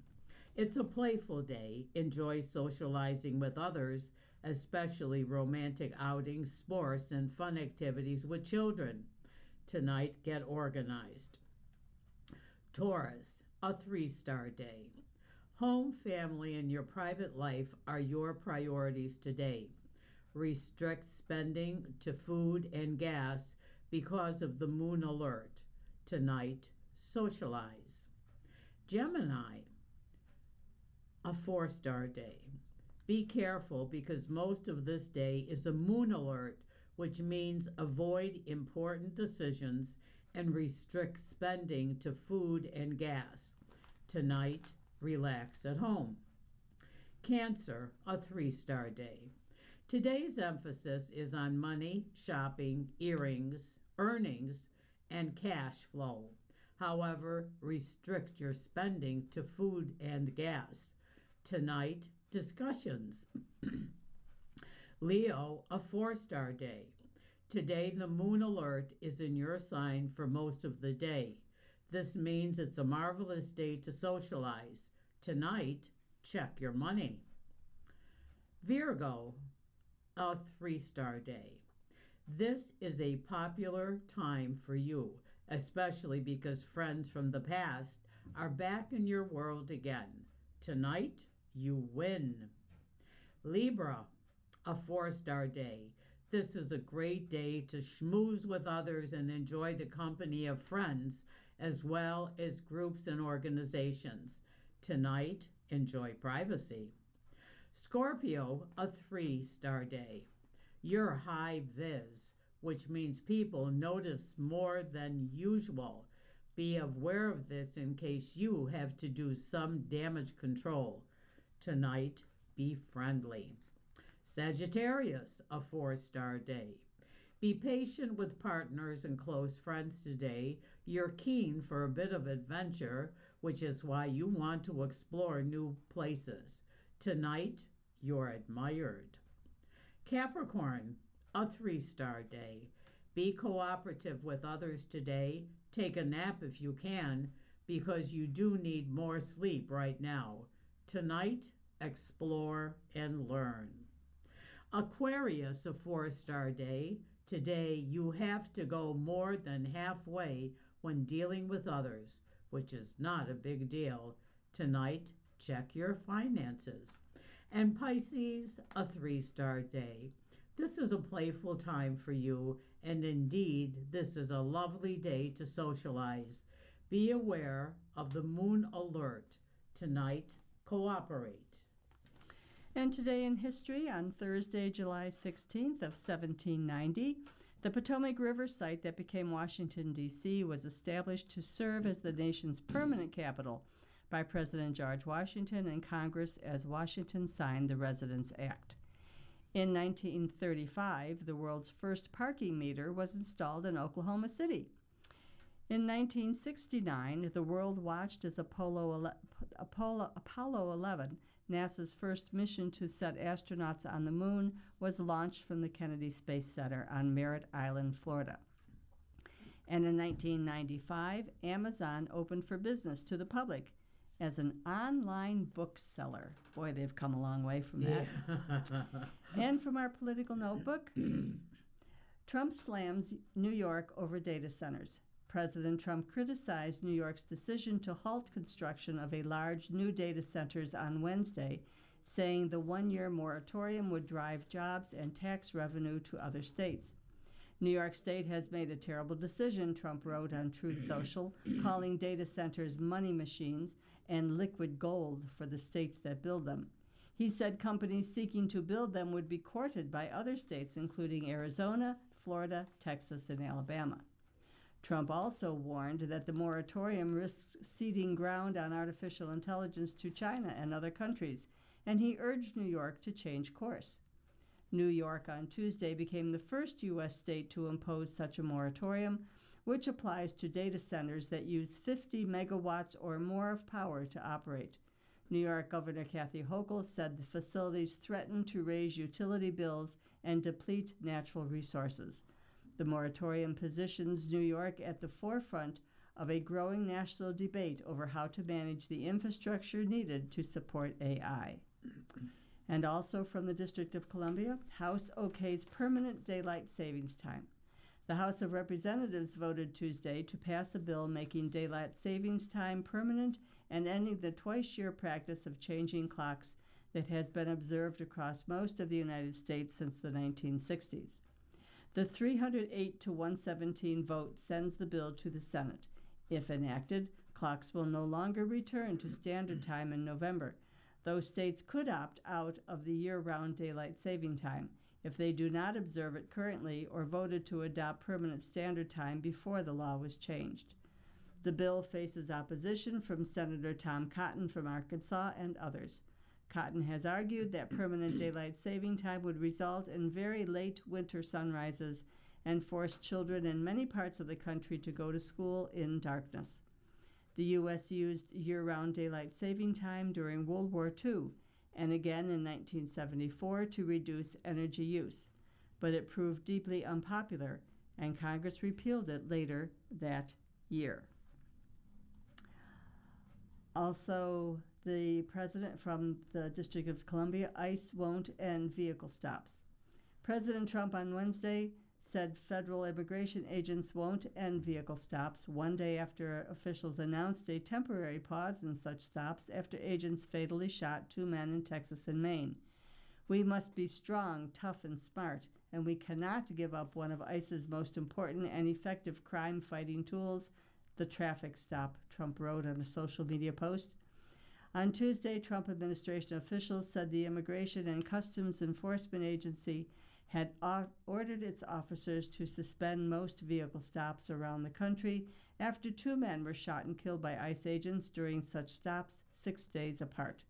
It's a playful day. Enjoy socializing with others, especially romantic outings, sports, and fun activities with children. Tonight, get organized. Taurus, a 3-star day. Home, family, and your private life are your priorities today. Restrict spending to food and gas because of the moon alert. Tonight, socialize. Gemini, a 4-star day. Be careful because most of this day is a moon alert, which means avoid important decisions and restrict spending to food and gas. Tonight, relax at home. Cancer, a 3-star day. Today's emphasis is on money, shopping, earrings, earnings, and cash flow. However, restrict your spending to food and gas. Tonight, discussions. Leo, a 4-star day. Today, the moon alert is in your sign for most of the day. This means it's a marvelous day to socialize. Tonight, check your money. Virgo, a 3-star day. This is a popular time for you, especially because friends from the past are back in your world again. Tonight, you win. Libra, a 4-star day. This is a great day to schmooze with others and enjoy the company of friends as well as groups and organizations. Tonight, enjoy privacy. Scorpio, a 3-star day. You're high vis, which means people notice more than usual. Be aware of this in case you have to do some damage control. Tonight, be friendly. Sagittarius, a 4-star day. Be patient with partners and close friends today. You're keen for a bit of adventure, which is why you want to explore new places. Tonight, you're admired. Capricorn, a 3-star day. Be cooperative with others today. Take a nap if you can, because you do need more sleep right now. Tonight, explore and learn. Aquarius, a 4-star day. Today, you have to go more than halfway when dealing with others, which is not a big deal. Tonight, check your finances. And Pisces, a 3-star day. This is a playful time for you, and indeed, this is a lovely day to socialize. Be aware of the moon alert. Tonight, cooperate. And today in history, on Thursday, July 16th of 1790, the Potomac River site that became Washington, D.C. was established to serve as the nation's permanent capital by President George Washington and Congress as Washington signed the Residence Act. In 1935, the world's first parking meter was installed in Oklahoma City. In 1969, the world watched as Apollo 11, NASA's first mission to set astronauts on the moon, was launched from the Kennedy Space Center on Merritt Island, Florida. And in 1995, Amazon opened for business to the public as an online bookseller. Boy, they've come a long way from that. Yeah. And from our political notebook, Trump slams New York over data centers. President Trump criticized New York's decision to halt construction of a large new data centers on Wednesday, saying the one-year moratorium would drive jobs and tax revenue to other states. New York State has made a terrible decision, Trump wrote on Truth Social, calling data centers money machines and liquid gold for the states that build them. He said companies seeking to build them would be courted by other states, including Arizona, Florida, Texas, and Alabama. Trump also warned that the moratorium risks ceding ground on artificial intelligence to China and other countries, and he urged New York to change course. New York on Tuesday became the first U.S. state to impose such a moratorium, which applies to data centers that use 50 megawatts or more of power to operate. New York Governor Kathy Hochul said the facilities threaten to raise utility bills and deplete natural resources. The moratorium positions New York at the forefront of a growing national debate over how to manage the infrastructure needed to support AI. And also from the District of Columbia, House okays permanent daylight savings time. The House of Representatives voted Tuesday to pass a bill making daylight savings time permanent and ending the twice-year practice of changing clocks that has been observed across most of the United States since the 1960s. The 308 to 117 vote sends the bill to the Senate. If enacted, clocks will no longer return to standard time in November, though states could opt out of the year-round daylight saving time if they do not observe it currently or voted to adopt permanent standard time before the law was changed. The bill faces opposition from Senator Tom Cotton from Arkansas and others. Cotton has argued that permanent daylight saving time would result in very late winter sunrises and force children in many parts of the country to go to school in darkness. The U.S. used year-round daylight saving time during World War II and again in 1974 to reduce energy use, but it proved deeply unpopular, and Congress repealed it later that year. Also, the president from the District of Columbia, ICE won't end vehicle stops. President Trump on Wednesday said federal immigration agents won't end vehicle stops one day after officials announced a temporary pause in such stops after agents fatally shot 2 men in Texas and Maine. We must be strong, tough, and smart, and we cannot give up one of ICE's most important and effective crime-fighting tools, the traffic stop, Trump wrote on a social media post. On Tuesday, Trump administration officials said the Immigration and Customs Enforcement Agency had ordered its officers to suspend most vehicle stops around the country after 2 men were shot and killed by ICE agents during such stops 6 days apart.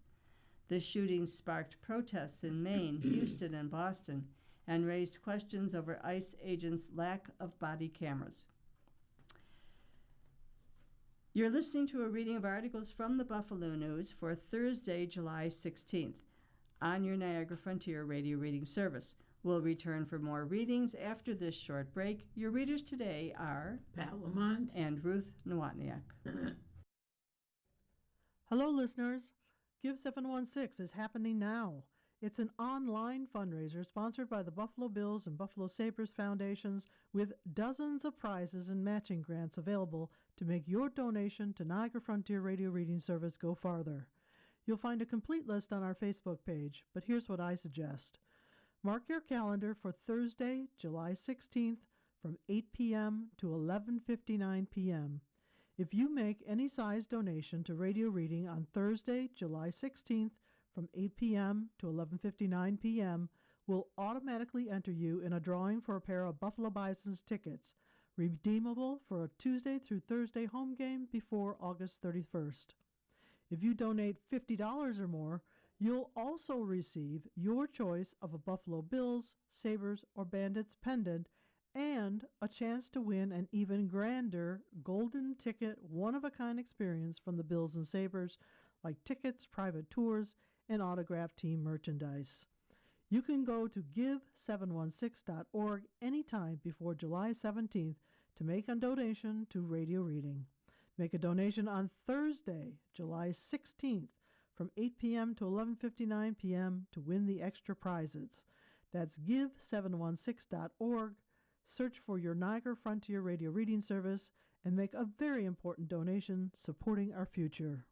The shooting sparked protests in Maine, Houston, and Boston, and raised questions over ICE agents' lack of body cameras. You're listening to a reading of articles from the Buffalo News for Thursday, July 16th, on your Niagara Frontier Radio Reading Service. We'll return for more readings after this short break. Your readers today are Pat Lamont and Ruth Nowotniak. Hello, listeners. Give 716 is happening now. It's an online fundraiser sponsored by the Buffalo Bills and Buffalo Sabres Foundations with dozens of prizes and matching grants available to make your donation to Niagara Frontier Radio Reading Service go farther. You'll find a complete list on our Facebook page, but here's what I suggest. Mark your calendar for Thursday, July 16th from 8 p.m. to 11:59 p.m. If you make any size donation to radio reading on Thursday, July 16th from 8 p.m. to 11:59 p.m., we'll automatically enter you in a drawing for a pair of Buffalo Bison's tickets, redeemable for a Tuesday through Thursday home game before August 31st. If you donate $50 or more, you'll also receive your choice of a Buffalo Bills, Sabres, or Bandits pendant and a chance to win an even grander golden ticket one-of-a-kind experience from the Bills and Sabres, like tickets, private tours, and autographed team merchandise. You can go to give716.org anytime before July 17th to make a donation to Radio Reading. Make a donation on Thursday, July 16th from 8 p.m. to 11:59 p.m. to win the extra prizes. That's give716.org. Search for your Niagara Frontier Radio Reading Service and make a very important donation supporting our future.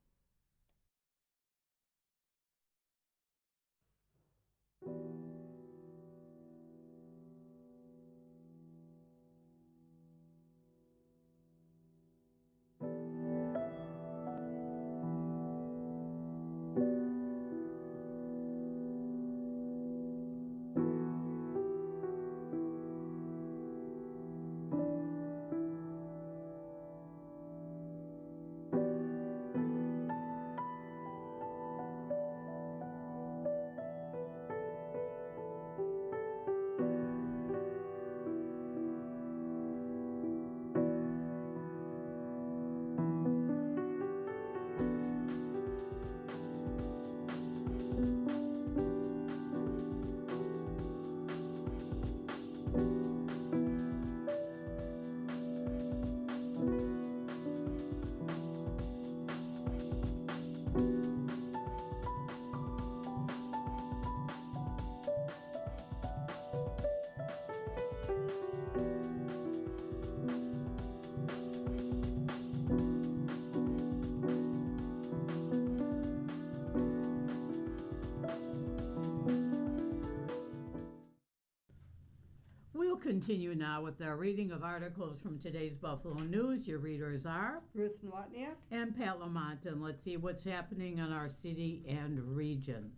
continue now with our reading of articles from today's Buffalo News. Your readers are Ruth Nwotniak. and Pat Lamont, and let's see what's happening in our city and region.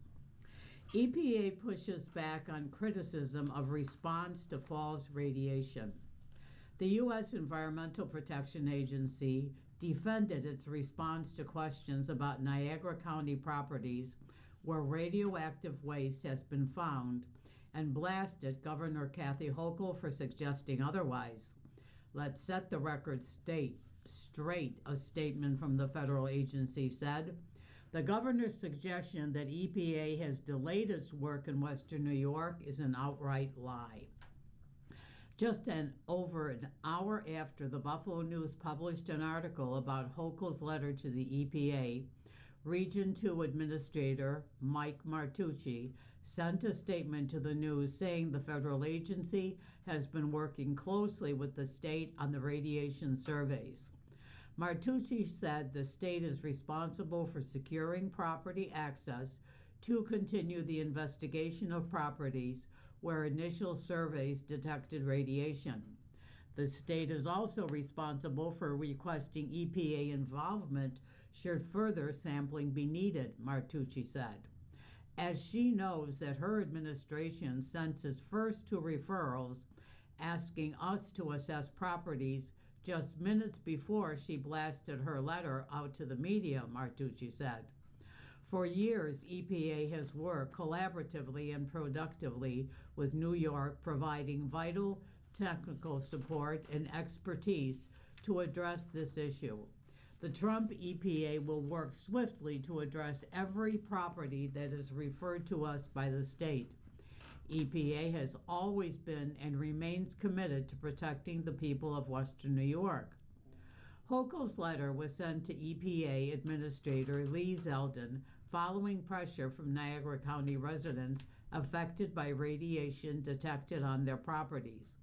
EPA pushes back on criticism of response to false radiation. The U.S. Environmental Protection Agency defended its response to questions about Niagara County properties where radioactive waste has been found and blasted Governor Kathy Hochul for suggesting otherwise. Let's set the record straight, a statement from the federal agency said. The governor's suggestion that EPA has delayed its work in Western New York is an outright lie. Just over an hour after the Buffalo News published an article about Hochul's letter to the EPA, Region 2 Administrator Mike Martucci sent a statement to the news saying the federal agency has been working closely with the state on the radiation surveys. Martucci said the state is responsible for securing property access to continue the investigation of properties where initial surveys detected radiation. The state is also responsible for requesting EPA involvement should further sampling be needed, Martucci said. As she knows that her administration sent its first two referrals asking us to assess properties just minutes before she blasted her letter out to the media, Martucci said. For years, EPA has worked collaboratively and productively with New York, providing vital technical support and expertise to address this issue. The Trump EPA will work swiftly to address every property that is referred to us by the state. EPA has always been and remains committed to protecting the people of Western New York. Hochul's letter was sent to EPA Administrator Lee Zeldin following pressure from Niagara County residents affected by radiation detected on their properties.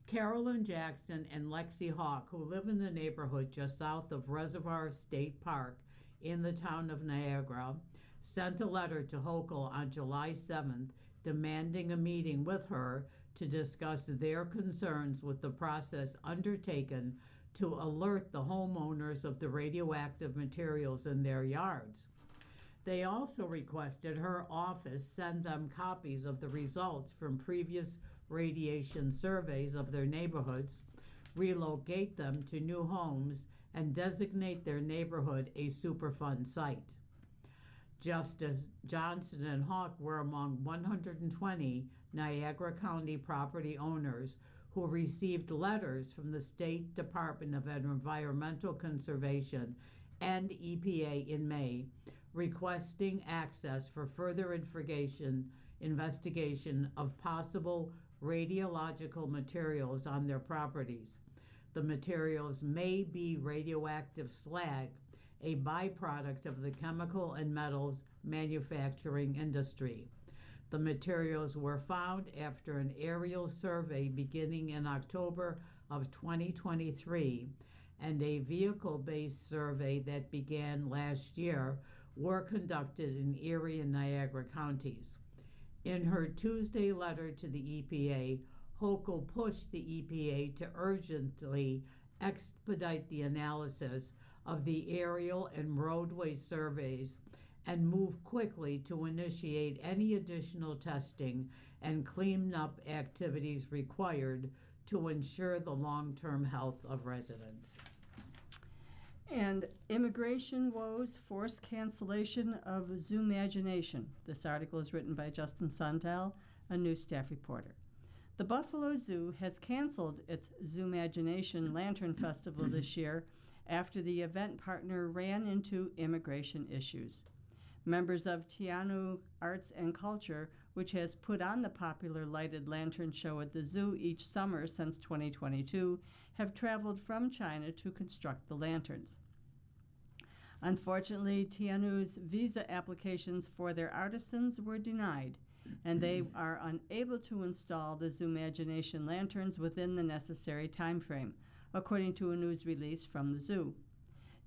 Carolyn Jackson and Lexi Hawk, who live in the neighborhood just south of Reservoir State Park in the town of Niagara, sent a letter to Hochul on July 7th demanding a meeting with her to discuss their concerns with the process undertaken to alert the homeowners of the radioactive materials in their yards. They also requested her office send them copies of the results from previous radiation surveys of their neighborhoods, relocate them to new homes, and designate their neighborhood a Superfund site. Justice Johnson and Hawk were among 120 Niagara County property owners who received letters from the State Department of Environmental Conservation and EPA in May requesting access for further investigation of possible radiological materials on their properties. The materials may be radioactive slag, a byproduct of the chemical and metals manufacturing industry. The materials were found after an aerial survey beginning in October of 2023 and a vehicle-based survey that began last year were conducted in Erie and Niagara counties. In her Tuesday letter to the EPA, Hochul pushed the EPA to urgently expedite the analysis of the aerial and roadway surveys and move quickly to initiate any additional testing and cleanup activities required to ensure the long-term health of residents. And immigration woes force cancellation of Zoomagination. This article is written by Justin Sondal, a news staff reporter. The Buffalo Zoo has canceled its Zoomagination Lantern Festival this year after the event partner ran into immigration issues. Members of Tianu Arts and Culture, which has put on the popular lighted lantern show at the zoo each summer since 2022, have traveled from China to construct the lanterns. Unfortunately, Tianu's visa applications for their artisans were denied, and they are unable to install the Zoomagination lanterns within the necessary time frame, according to a news release from the zoo.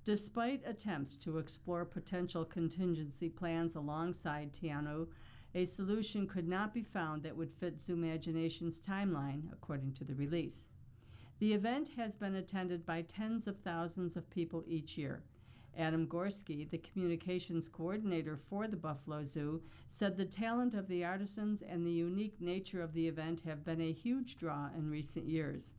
Despite attempts to explore potential contingency plans alongside Tianu A solution could not be found that would fit Zoomagination's timeline, according to the release. The event has been attended by tens of thousands of people each year. Adam Gorski, the communications coordinator for the Buffalo Zoo, said the talent of the artisans and the unique nature of the event have been a huge draw in recent years.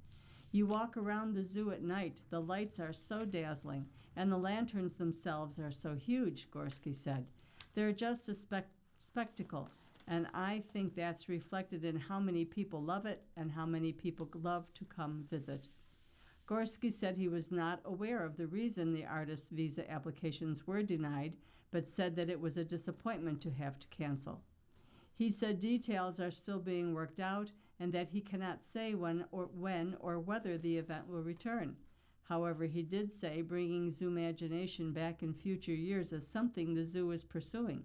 You walk around the zoo at night, the lights are so dazzling, and the lanterns themselves are so huge, Gorski said. They're just a spectacle, and I think that's reflected in how many people love it and how many people love to come visit. Gorski said he was not aware of the reason the artists' visa applications were denied, but said that it was a disappointment to have to cancel. He said details are still being worked out and that he cannot say when or whether the event will return. However, he did say bringing Zoomagination back in future years is something the zoo is pursuing.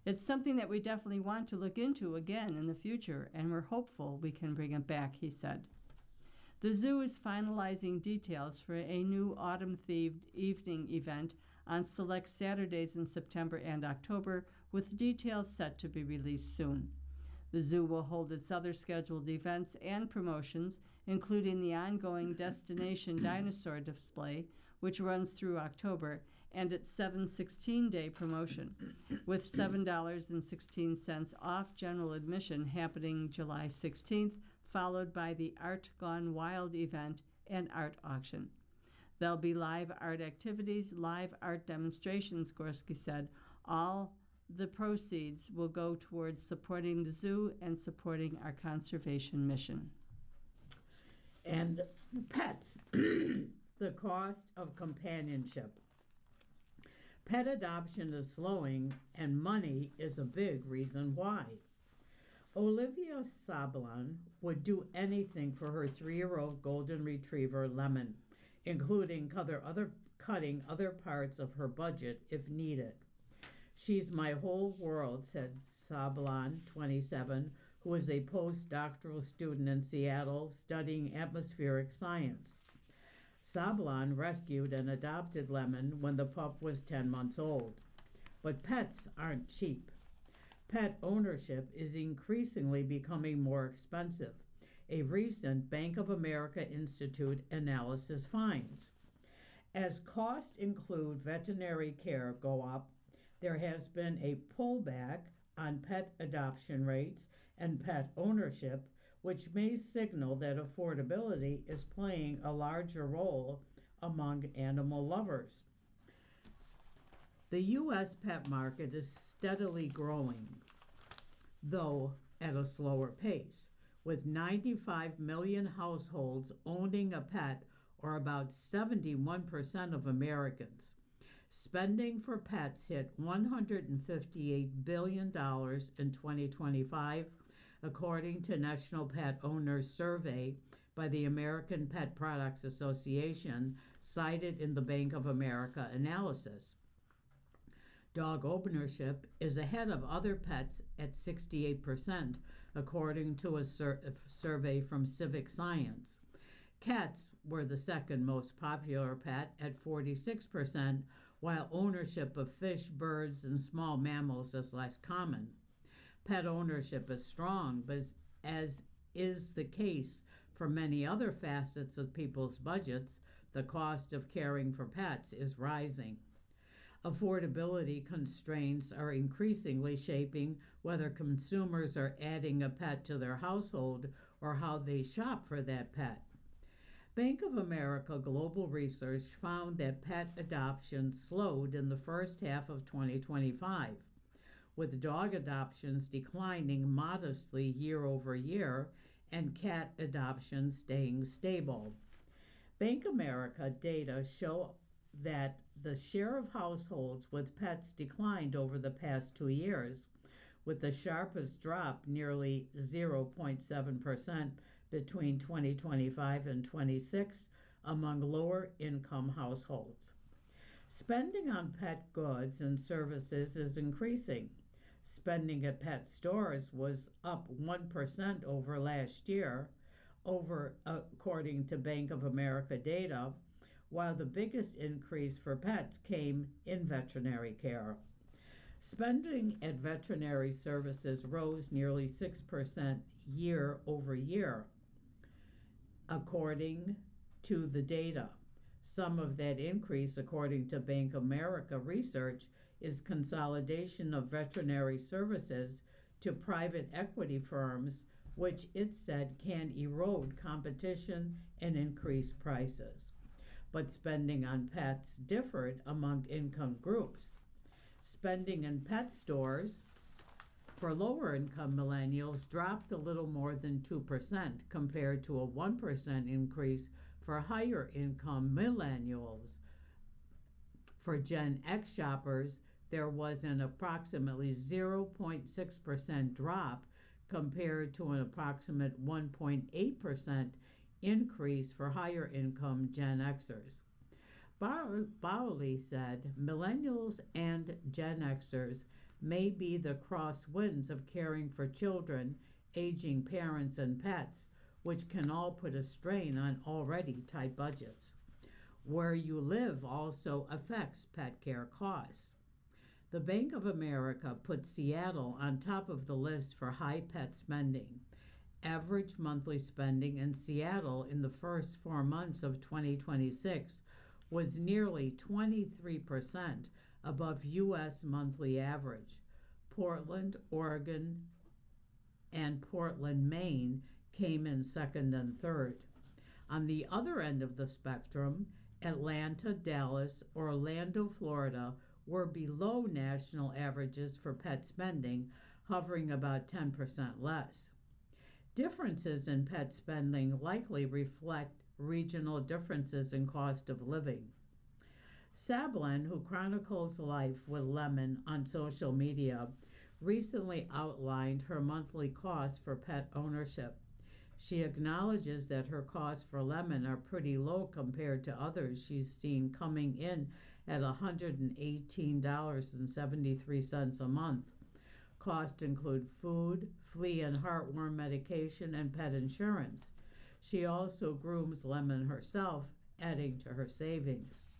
It's something that we definitely want to look into again in the future, and we're hopeful we can bring it back, he said. The zoo is finalizing details for a new autumn-themed evening event on select Saturdays in September and October, with details set to be released soon. The zoo will hold its other scheduled events and promotions, including the ongoing Destination Dinosaur display, which runs through October, and its 7/16-day promotion, with $7.16 off general admission happening July 16th, followed by the Art Gone Wild event and art auction. There'll be live art activities, live art demonstrations, Gorski said. All the proceeds will go towards supporting the zoo and supporting our conservation mission. And pets, the cost of companionship. Pet adoption is slowing, and money is a big reason why. Olivia Sablan would do anything for her 3-year-old golden retriever, Lemon, including cutting other parts of her budget if needed. She's my whole world, said Sablan, 27, who is a postdoctoral student in Seattle studying atmospheric science. Sablan rescued and adopted Lemon when the pup was 10 months old. But pets aren't cheap. Pet ownership is increasingly becoming more expensive, a recent Bank of America Institute analysis finds. As costs include veterinary care go up, there has been a pullback on pet adoption rates and pet ownership, which may signal that affordability is playing a larger role among animal lovers. The U.S. pet market is steadily growing, though at a slower pace, with 95 million households owning a pet, or about 71% of Americans. Spending for pets hit $158 billion in 2025, according to National Pet Owners Survey by the American Pet Products Association, cited in the Bank of America analysis. Dog ownership is ahead of other pets at 68%, according to a survey from Civic Science. Cats were the second most popular pet at 46%, while ownership of fish, birds, and small mammals is less common. Pet ownership is strong, but as is the case for many other facets of people's budgets, the cost of caring for pets is rising. Affordability constraints are increasingly shaping whether consumers are adding a pet to their household or how they shop for that pet. Bank of America Global Research found that pet adoption slowed in the first half of 2025, with dog adoptions declining modestly year over year and cat adoptions staying stable. Bank of America data show that the share of households with pets declined over the past 2 years, with the sharpest drop nearly 0.7% between 2025 and 26 among lower income households. Spending on pet goods and services is increasing. Spending at pet stores was up 1% over last year, according to Bank of America data, while the biggest increase for pets came in veterinary care. Spending at veterinary services rose nearly 6% year over year, according to the data. Some of that increase, according to Bank of America research, is consolidation of veterinary services to private equity firms, which it said can erode competition and increase prices. But spending on pets differed among income groups. Spending in pet stores for lower income millennials dropped a little more than 2% compared to a 1% increase for higher income millennials. For Gen X shoppers, there was an approximately 0.6% drop compared to an approximate 1.8% increase for higher income Gen Xers. Bowley said millennials and Gen Xers may be the crosswinds of caring for children, aging parents, and pets, which can all put a strain on already tight budgets. Where you live also affects pet care costs. The Bank of America put Seattle on top of the list for high pet spending. Average monthly spending in Seattle in the first 4 months of 2026 was nearly 23% above U.S. monthly average. Portland, Oregon, and Portland, Maine came in second and third. On the other end of the spectrum, Atlanta, Dallas, Orlando, Florida were below national averages for pet spending, hovering about 10% less. Differences in pet spending likely reflect regional differences in cost of living. Sablin, who chronicles life with Lemon on social media, recently outlined her monthly costs for pet ownership. She acknowledges that her costs for Lemon are pretty low compared to others she's seen coming in at $118.73 a month. Costs include food, flea and heartworm medication, and pet insurance. She also grooms Lemon herself, adding to her savings.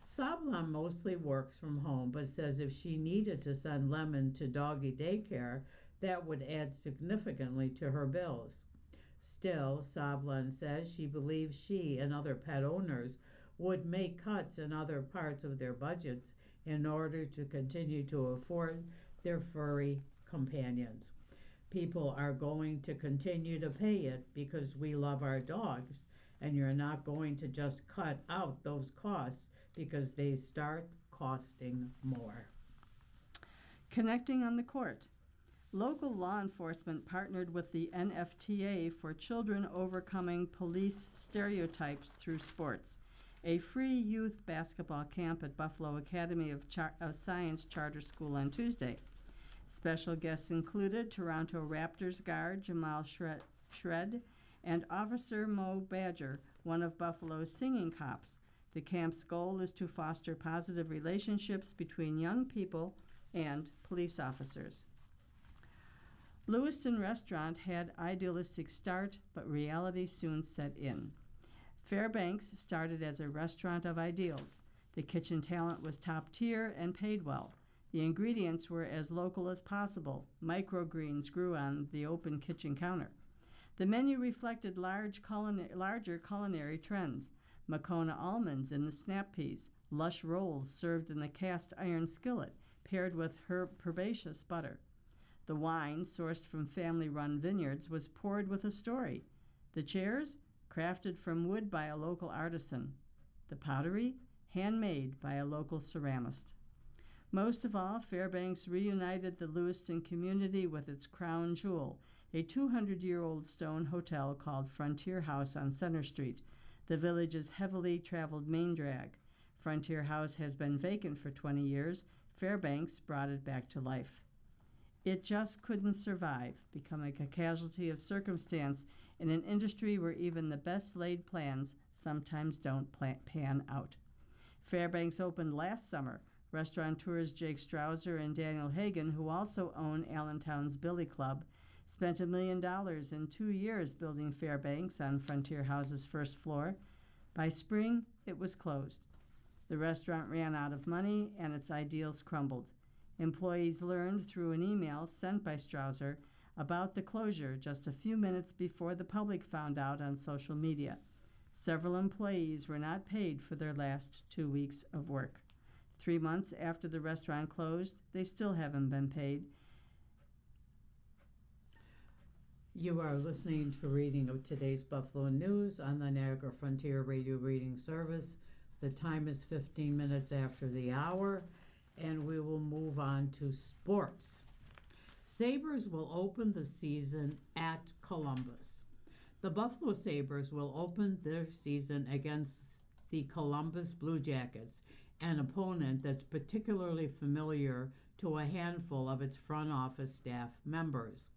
Sablan mostly works from home, but says if she needed to send Lemon to doggy daycare, that would add significantly to her bills. Still, Sablan says she believes she and other pet owners would make cuts in other parts of their budgets in order to continue to afford their furry companions. People are going to continue to pay it because we love our dogs, and you're not going to just cut out those costs because they start costing more. Connecting on the court. Local law enforcement partnered with the NFTA for Children Overcoming Police Stereotypes Through Sports, a free youth basketball camp at Buffalo Academy of Science Charter School on Tuesday. Special guests included Toronto Raptors guard Jamal Shred and Officer Mo Badger, one of Buffalo's singing cops. The camp's goal is to foster positive relationships between young people and police officers. Lewiston Restaurant had idealistic start, but reality soon set in. Fairbanks started as a restaurant of ideals. The kitchen talent was top tier and paid well. The ingredients were as local as possible. Microgreens grew on the open kitchen counter. The menu reflected larger culinary trends. Makona almonds in the snap peas, lush rolls served in the cast iron skillet, paired with herbaceous butter. The wine, sourced from family-run vineyards, was poured with a story. The chairs, crafted from wood by a local artisan. The pottery, handmade by a local ceramist. Most of all, Fairbanks reunited the Lewiston community with its crown jewel, a 200-year-old stone hotel called Frontier House on Center Street, the village's heavily traveled main drag. Frontier House has been vacant for 20 years. Fairbanks brought it back to life. It just couldn't survive, becoming a casualty of circumstance in an industry where even the best laid plans sometimes don't pan out. Fairbanks opened last summer. Restaurateurs Jake Strouser and Daniel Hagan, who also own Allentown's Billy Club, spent $1 million in 2 years building Fairbanks on Frontier House's first floor. By spring, it was closed. The restaurant ran out of money and its ideals crumbled. Employees learned through an email sent by Strouser about the closure just a few minutes before the public found out on social media. Several employees were not paid for their last 2 weeks of work. 3 months after the restaurant closed, they still haven't been paid. You are listening to a reading of today's Buffalo News on the Niagara Frontier Radio Reading Service. The time is 15 minutes after the hour, and we will move on to sports. Sabres will open the season at Columbus. The Buffalo Sabres will open their season against the Columbus Blue Jackets, an opponent that's particularly familiar to a handful of its front office staff members.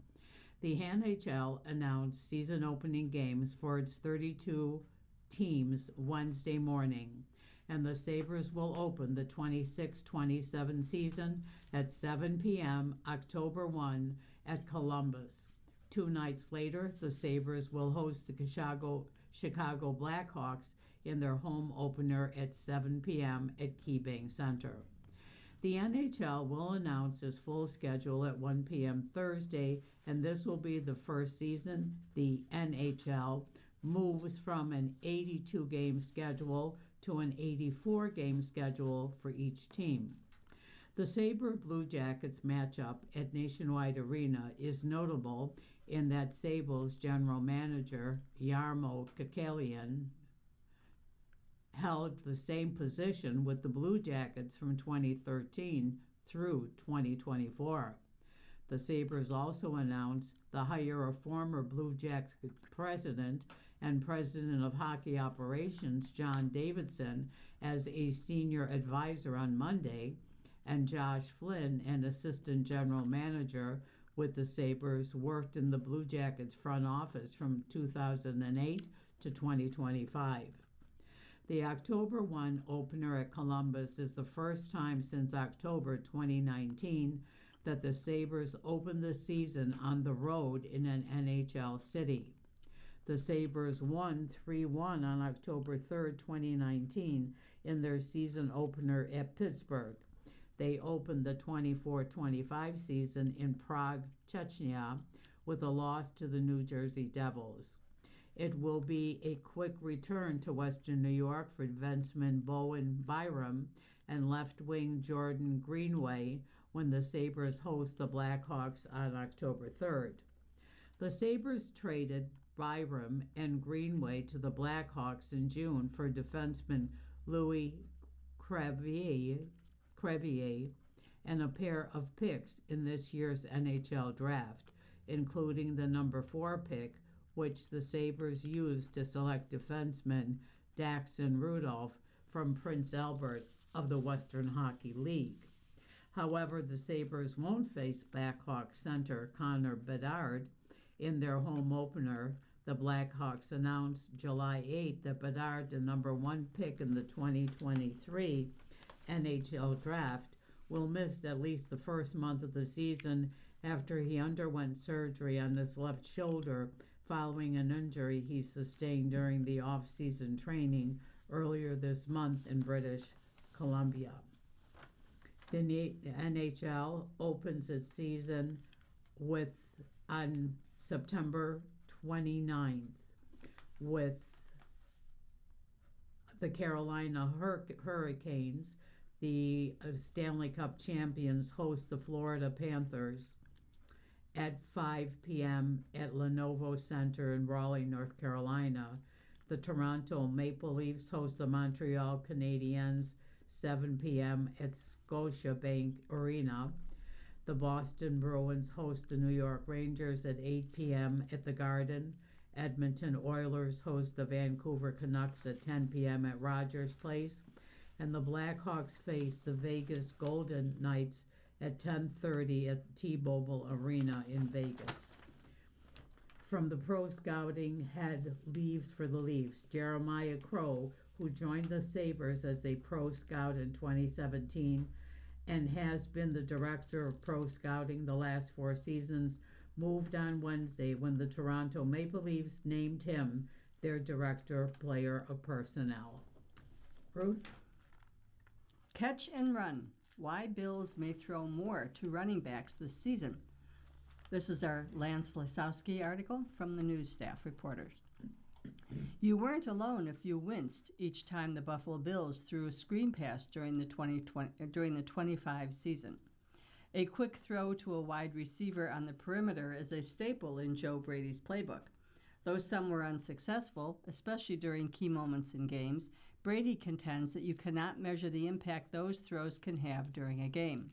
The NHL announced season opening games for its 32 teams Wednesday morning, and the Sabres will open the 26-27 season at 7 p.m. October 1 at Columbus. 2 nights later, the Sabres will host the Chicago Blackhawks in their home opener at 7 p.m. at KeyBank Center. The NHL will announce its full schedule at 1 p.m. Thursday, and this will be the first season the NHL moves from an 82-game schedule to an 84-game schedule for each team. The Sabre Blue Jackets matchup at Nationwide Arena is notable in that Sabres general manager Jarmo Kekalainen held the same position with the Blue Jackets from 2013 through 2024. The Sabres also announced the hire of former Blue Jackets president and president of hockey operations John Davidson as a senior advisor on Monday, and Josh Flynn, an assistant general manager with the Sabres, worked in the Blue Jackets front office from 2008 to 2025. The October 1 opener at Columbus is the first time since October 2019 that the Sabres opened the season on the road in an NHL city. The Sabres won 3-1 on October 3, 2019 in their season opener at Pittsburgh. They opened the 24-25 season in Prague, Chechnya, with a loss to the New Jersey Devils. It will be a quick return to Western New York for defenseman Bowen Byram and left wing Jordan Greenway when the Sabres host the Blackhawks on October 3rd. The Sabres traded Byram and Greenway to the Blackhawks in June for defenseman Louis Crevier and a pair of picks in this year's NHL draft, including the number 4 pick, which the Sabres used to select defenseman Daxon Rudolph from Prince Albert of the Western Hockey League. However, the Sabres won't face Blackhawks center Connor Bedard in their home opener. The Blackhawks announced July 8 that Bedard, the number 1 pick in the 2023 NHL draft, will miss at least the first month of the season after he underwent surgery on his left shoulder following an injury he sustained during the off-season training earlier this month in British Columbia. The NHL opens its season on September 29th with the Carolina Hurricanes. The Stanley Cup champions host the Florida Panthers at 5 p.m. at Lenovo Center in Raleigh, North Carolina. The Toronto Maple Leafs host the Montreal Canadiens 7 p.m. at Scotiabank Arena. The Boston Bruins host the New York Rangers at 8 p.m. at the Garden. Edmonton Oilers host the Vancouver Canucks at 10 p.m. at Rogers Place. And the Blackhawks face the Vegas Golden Knights at 10:30 at T-Mobile Arena in Vegas. From the pro scouting head leaves for the Leafs, Jeremiah Crow, who joined the Sabres as a pro scout in 2017 and has been the director of pro scouting the last 4 seasons, moved on Wednesday when the Toronto Maple Leafs named him their director of player of personnel. Ruth? Catch and run. why Bills may throw more to running backs this season. This is our Lance Lasowski article from the news staff reporters. You weren't alone if you winced each time the Buffalo Bills threw a screen pass during the 25 season. A quick throw to a wide receiver on the perimeter is a staple in Joe Brady's playbook. Though some were unsuccessful, especially during key moments in games, Brady contends that you cannot measure the impact those throws can have during a game.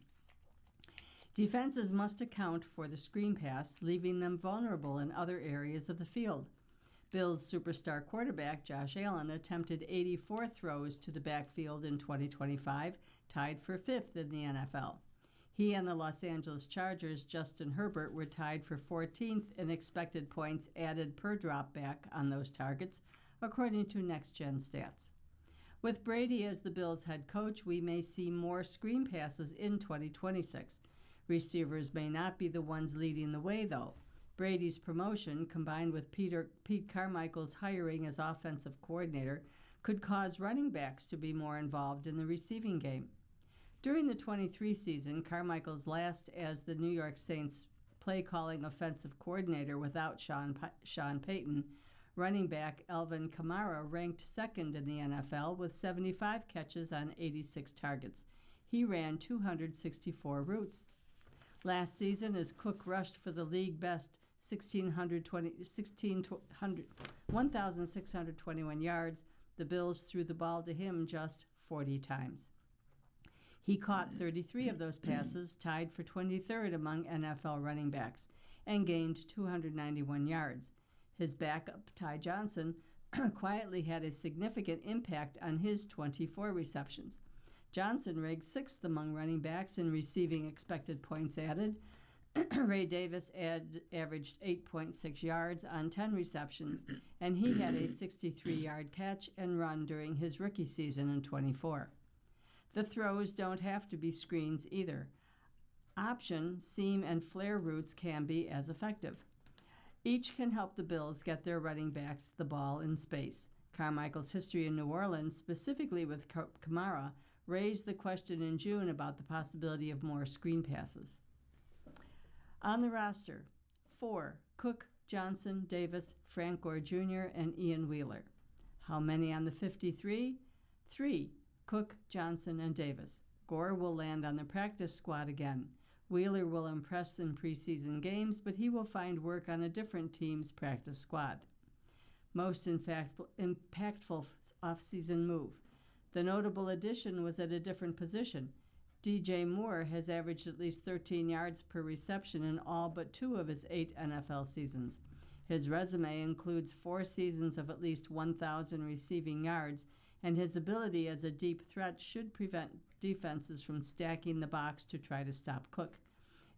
Defenses must account for the screen pass, leaving them vulnerable in other areas of the field. Bills superstar quarterback Josh Allen attempted 84 throws to the backfield in 2025, tied for 5th in the NFL. He and the Los Angeles Chargers' Justin Herbert were tied for 14th in expected points added per drop back on those targets, according to Next Gen Stats. With Brady as the Bills' head coach, we may see more screen passes in 2026. Receivers may not be the ones leading the way, though. Brady's promotion, combined with Pete Carmichael's hiring as offensive coordinator, could cause running backs to be more involved in the receiving game. During the 23 season, Carmichael's last as the New York Saints play-calling offensive coordinator without Sean Payton, running back Alvin Kamara ranked second in the NFL with 75 catches on 86 targets. He ran 264 routes. Last season, as Cook rushed for the league best 1,621 yards, the Bills threw the ball to him just 40 times. He caught 33 of those passes, tied for 23rd among NFL running backs, and gained 291 yards. His backup, Ty Johnson, quietly had a significant impact on his 24 receptions. Johnson ranked 6th among running backs in receiving expected points added. Ray Davis averaged 8.6 yards on 10 receptions, and he had a 63-yard catch and run during his rookie season in 24. The throws don't have to be screens either. Option, seam, and flare routes can be as effective. Each can help the Bills get their running backs the ball in space. Carmichael's history in New Orleans, specifically with Kamara, raised the question in June about the possibility of more screen passes. On the roster, 4, Cook, Johnson, Davis, Frank Gore Jr., and Ian Wheeler. How many on the 53? 3, Cook, Johnson, and Davis. Gore will land on the practice squad again. Wheeler will impress in preseason games, but he will find work on a different team's practice squad. Most impactful offseason move. The notable addition was at a different position. DJ Moore has averaged at least 13 yards per reception in all but 2 of his 8 NFL seasons. His resume includes 4 seasons of at least 1,000 receiving yards, and his ability as a deep threat should prevent defenses from stacking the box to try to stop Cook.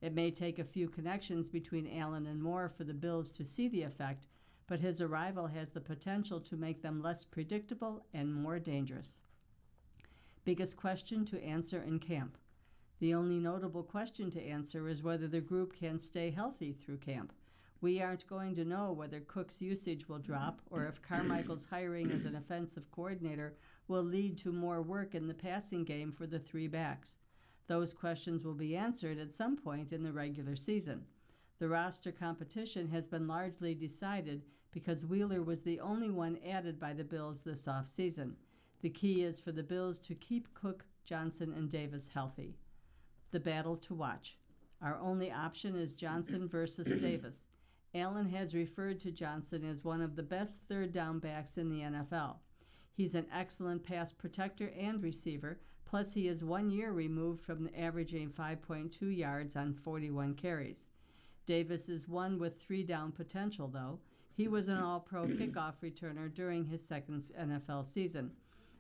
It may take a few connections between Allen and Moore for the Bills to see the effect, but his arrival has the potential to make them less predictable and more dangerous. Biggest question to answer in camp. The only notable question to answer is whether the group can stay healthy through camp. We aren't going to know whether Cook's usage will drop or if Carmichael's hiring as an offensive coordinator will lead to more work in the passing game for the 3 backs. Those questions will be answered at some point in the regular season. The roster competition has been largely decided because Wheeler was the only one added by the Bills this offseason. The key is for the Bills to keep Cook, Johnson, and Davis healthy. The battle to watch. Our only option is Johnson versus Davis. Allen has referred to Johnson as one of the best third down backs in the NFL. He's an excellent pass protector and receiver, plus he is 1 year removed from averaging 5.2 yards on 41 carries. Davis is one with 3 down potential, though. He was an all-pro kickoff returner during his second NFL season,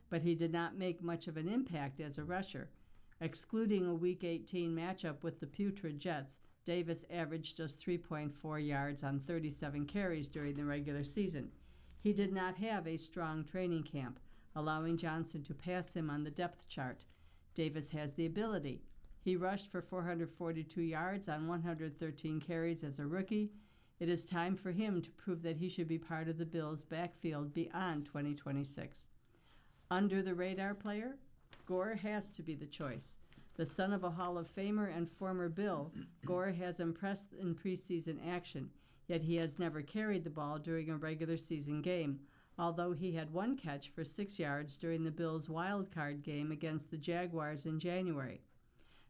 but he did not make much of an impact as a rusher. Excluding a Week 18 matchup with the putrid Jets, Davis averaged just 3.4 yards on 37 carries during the regular season. He did not have a strong training camp, allowing Johnson to pass him on the depth chart. Davis has the ability. He rushed for 442 yards on 113 carries as a rookie. It is time for him to prove that he should be part of the Bills' backfield beyond 2026. Under the radar player, Gore has to be the choice. The son of a Hall of Famer and former Bill, Gore has impressed in preseason action, yet he has never carried the ball during a regular season game, although he had one catch for 6 yards during the Bills' wild card game against the Jaguars in January.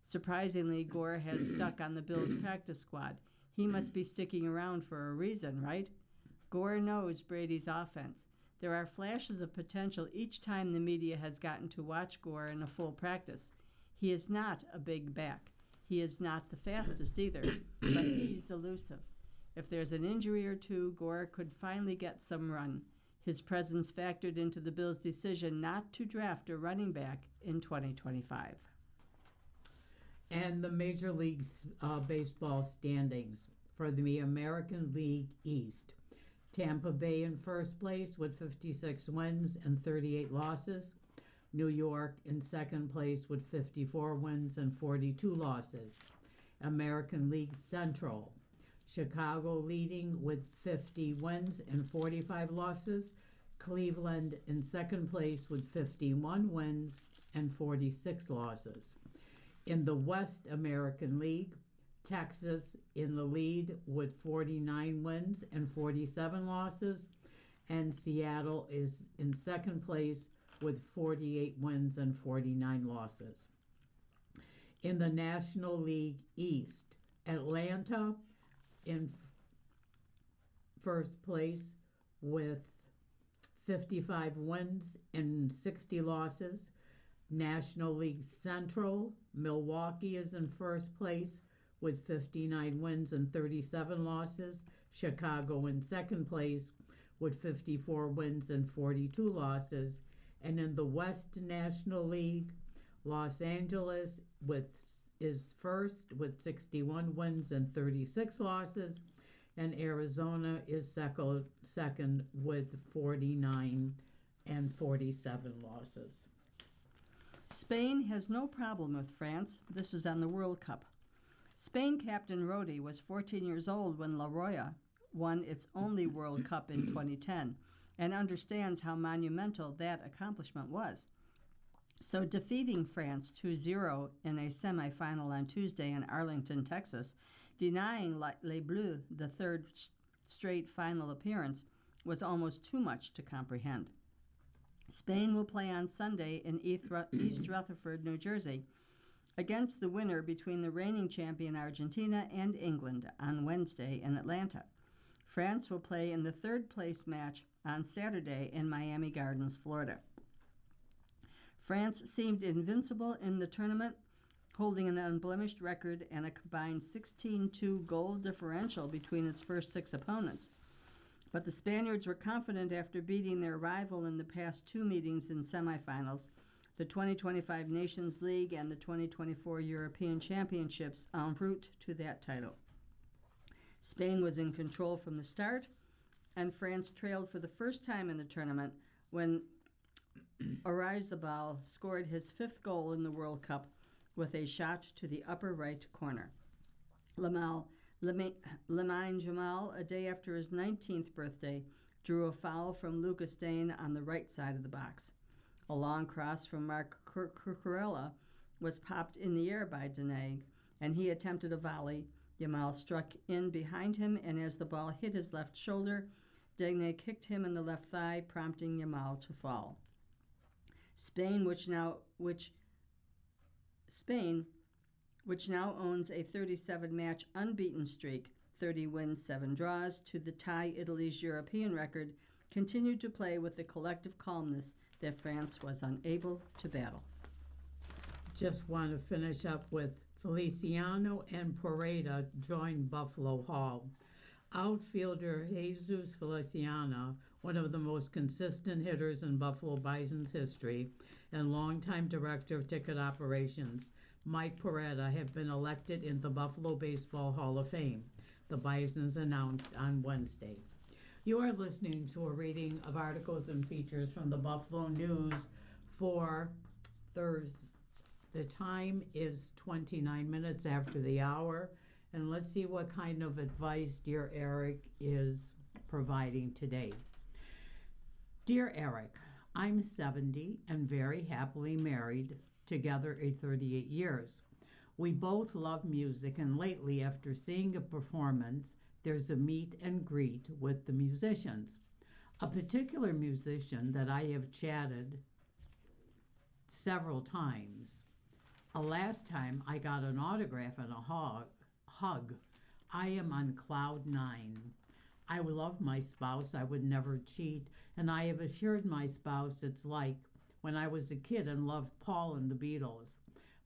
Surprisingly, Gore has stuck on the Bills' practice squad. He must be sticking around for a reason, right? Gore knows Brady's offense. There are flashes of potential each time the media has gotten to watch Gore in a full practice. He is not a big back. He is not the fastest either, but he's elusive. If there's an injury or two, Gore could finally get some run. His presence factored into the Bills' decision not to draft a running back in 2025. And the Major League Baseball standings for the American League East. Tampa Bay in first place with 56 wins and 38 losses. New York in second place with 54 wins and 42 losses. American League Central. Chicago leading with 50 wins and 45 losses. Cleveland in second place with 51 wins and 46 losses. In the West American League, Texas in the lead with 49 wins and 47 losses, and Seattle is in second place with 48 wins and 49 losses. In the National League East, Atlanta in first place with 55 wins and 60 losses. National League Central, Milwaukee is in first place with 59 wins and 37 losses. Chicago in second place with 54 wins and 42 losses. And in the West National League, Los Angeles is first with 61 wins and 36 losses. And Arizona is second with 49 and 47 losses. Spain has no problem with France. This is on the World Cup. Spain captain Rodi was 14 years old when La Roya won its only World Cup in 2010 and understands how monumental that accomplishment was. So defeating France 2-0 in a semifinal on Tuesday in Arlington, Texas, denying Les Bleus the third straight final appearance, was almost too much to comprehend. Spain will play on Sunday in East Rutherford, New Jersey, against the winner between the reigning champion Argentina and England on Wednesday in Atlanta. France will play in the third-place match on Saturday in Miami Gardens, Florida. France seemed invincible in the tournament, holding an unblemished record and a combined 16-2 goal differential between its first 6 opponents. But the Spaniards were confident after beating their rival in the past 2 meetings in semifinals, the 2025 Nations League and the 2024 European Championships en route to that title. Spain was in control from the start, and France trailed for the first time in the tournament when Oyarzabal scored his 5th goal in the World Cup with a shot to the upper right corner. Lamine Jamal, a day after his 19th birthday, drew a foul from Lucas Digne on the right side of the box. A long cross from Marc Cucurella was popped in the air by Digne, and he attempted a volley. Jamal struck in behind him, and as the ball hit his left shoulder, Digne kicked him in the left thigh, prompting Jamal to fall. Spain, which now owns a 37-match unbeaten streak, 30 wins, 7 draws, to tie Italy's European record, continued to play with the collective calmness that France was unable to battle. Just want to finish up with Feliciano and Pareda joined Buffalo Hall. Outfielder Jesus Feliciano, one of the most consistent hitters in Buffalo Bison's history, and longtime director of ticket operations, Mike Pareda, have been elected in the Buffalo Baseball Hall of Fame. The Bisons announced on Wednesday. You are listening to a reading of articles and features from the Buffalo News for Thursday. The time is 29 minutes after the hour, and let's see what kind of advice Dear Eric is providing today. Dear Eric, I'm 70 and very happily married together 38 years. We both love music, and lately, after seeing a performance, there's a meet and greet with the musicians. A particular musician that I have chatted several times. Last time I got an autograph and a hug. I am on cloud 9. I love my spouse. I would never cheat. And I have assured my spouse it's like when I was a kid and loved Paul and the Beatles.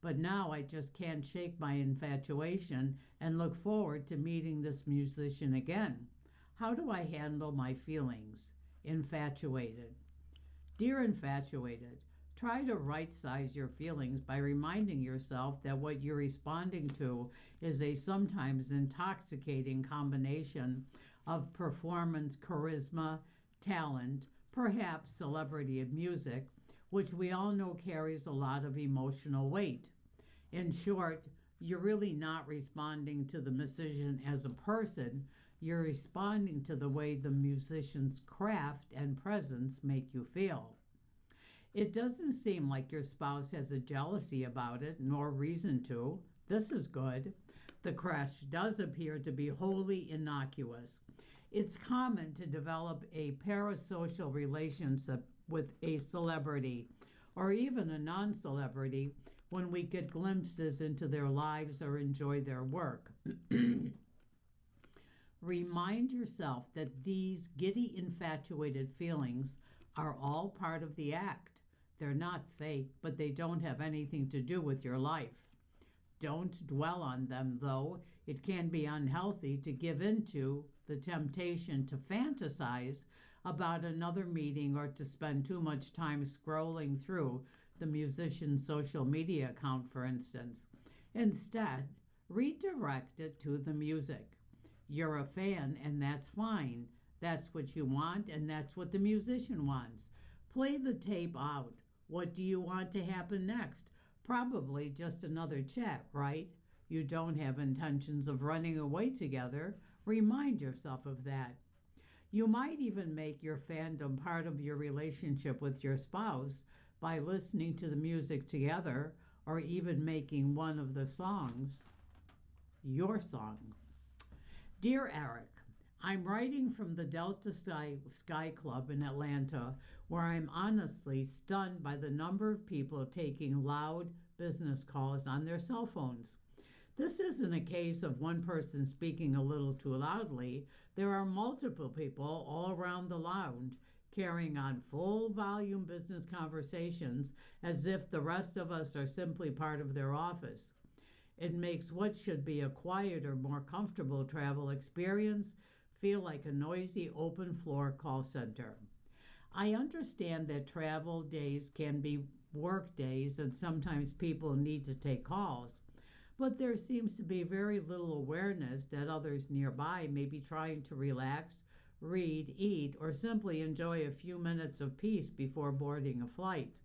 But now I just can't shake my infatuation and look forward to meeting this musician again. How do I handle my feelings? Infatuated. Dear infatuated, try to right-size your feelings by reminding yourself that what you're responding to is a sometimes intoxicating combination of performance, charisma, talent, perhaps celebrity of music, which we all know carries a lot of emotional weight. In short, you're really not responding to the musician as a person, you're responding to the way the musician's craft and presence make you feel. It doesn't seem like your spouse has a jealousy about it, nor reason to. This is good. The crush does appear to be wholly innocuous. It's common to develop a parasocial relationship with a celebrity, or even a non-celebrity, when we get glimpses into their lives or enjoy their work. Remind yourself that these giddy, infatuated feelings are all part of the act. They're not fake, but they don't have anything to do with your life. Don't dwell on them, though. It can be unhealthy to give into the temptation to fantasize about another meeting or to spend too much time scrolling through the musician's social media account, for instance. Instead, redirect it to the music. You're a fan, and that's fine. That's what you want, and that's what the musician wants. Play the tape out. What do you want to happen next? Probably just another chat, right? You don't have intentions of running away together. Remind yourself of that. You might even make your fandom part of your relationship with your spouse by listening to the music together, or even making one of the songs your song. Dear Eric, I'm writing from the Delta Sky Club in Atlanta, where I'm honestly stunned by the number of people taking loud business calls on their cell phones. This isn't a case of one person speaking a little too loudly. There are multiple people all around the lounge carrying on full volume business conversations as if the rest of us are simply part of their office. It makes what should be a quieter, more comfortable travel experience feel like a noisy open floor call center. I understand that travel days can be work days and sometimes people need to take calls, but there seems to be very little awareness that others nearby may be trying to relax, read, eat, or simply enjoy a few minutes of peace before boarding a flight.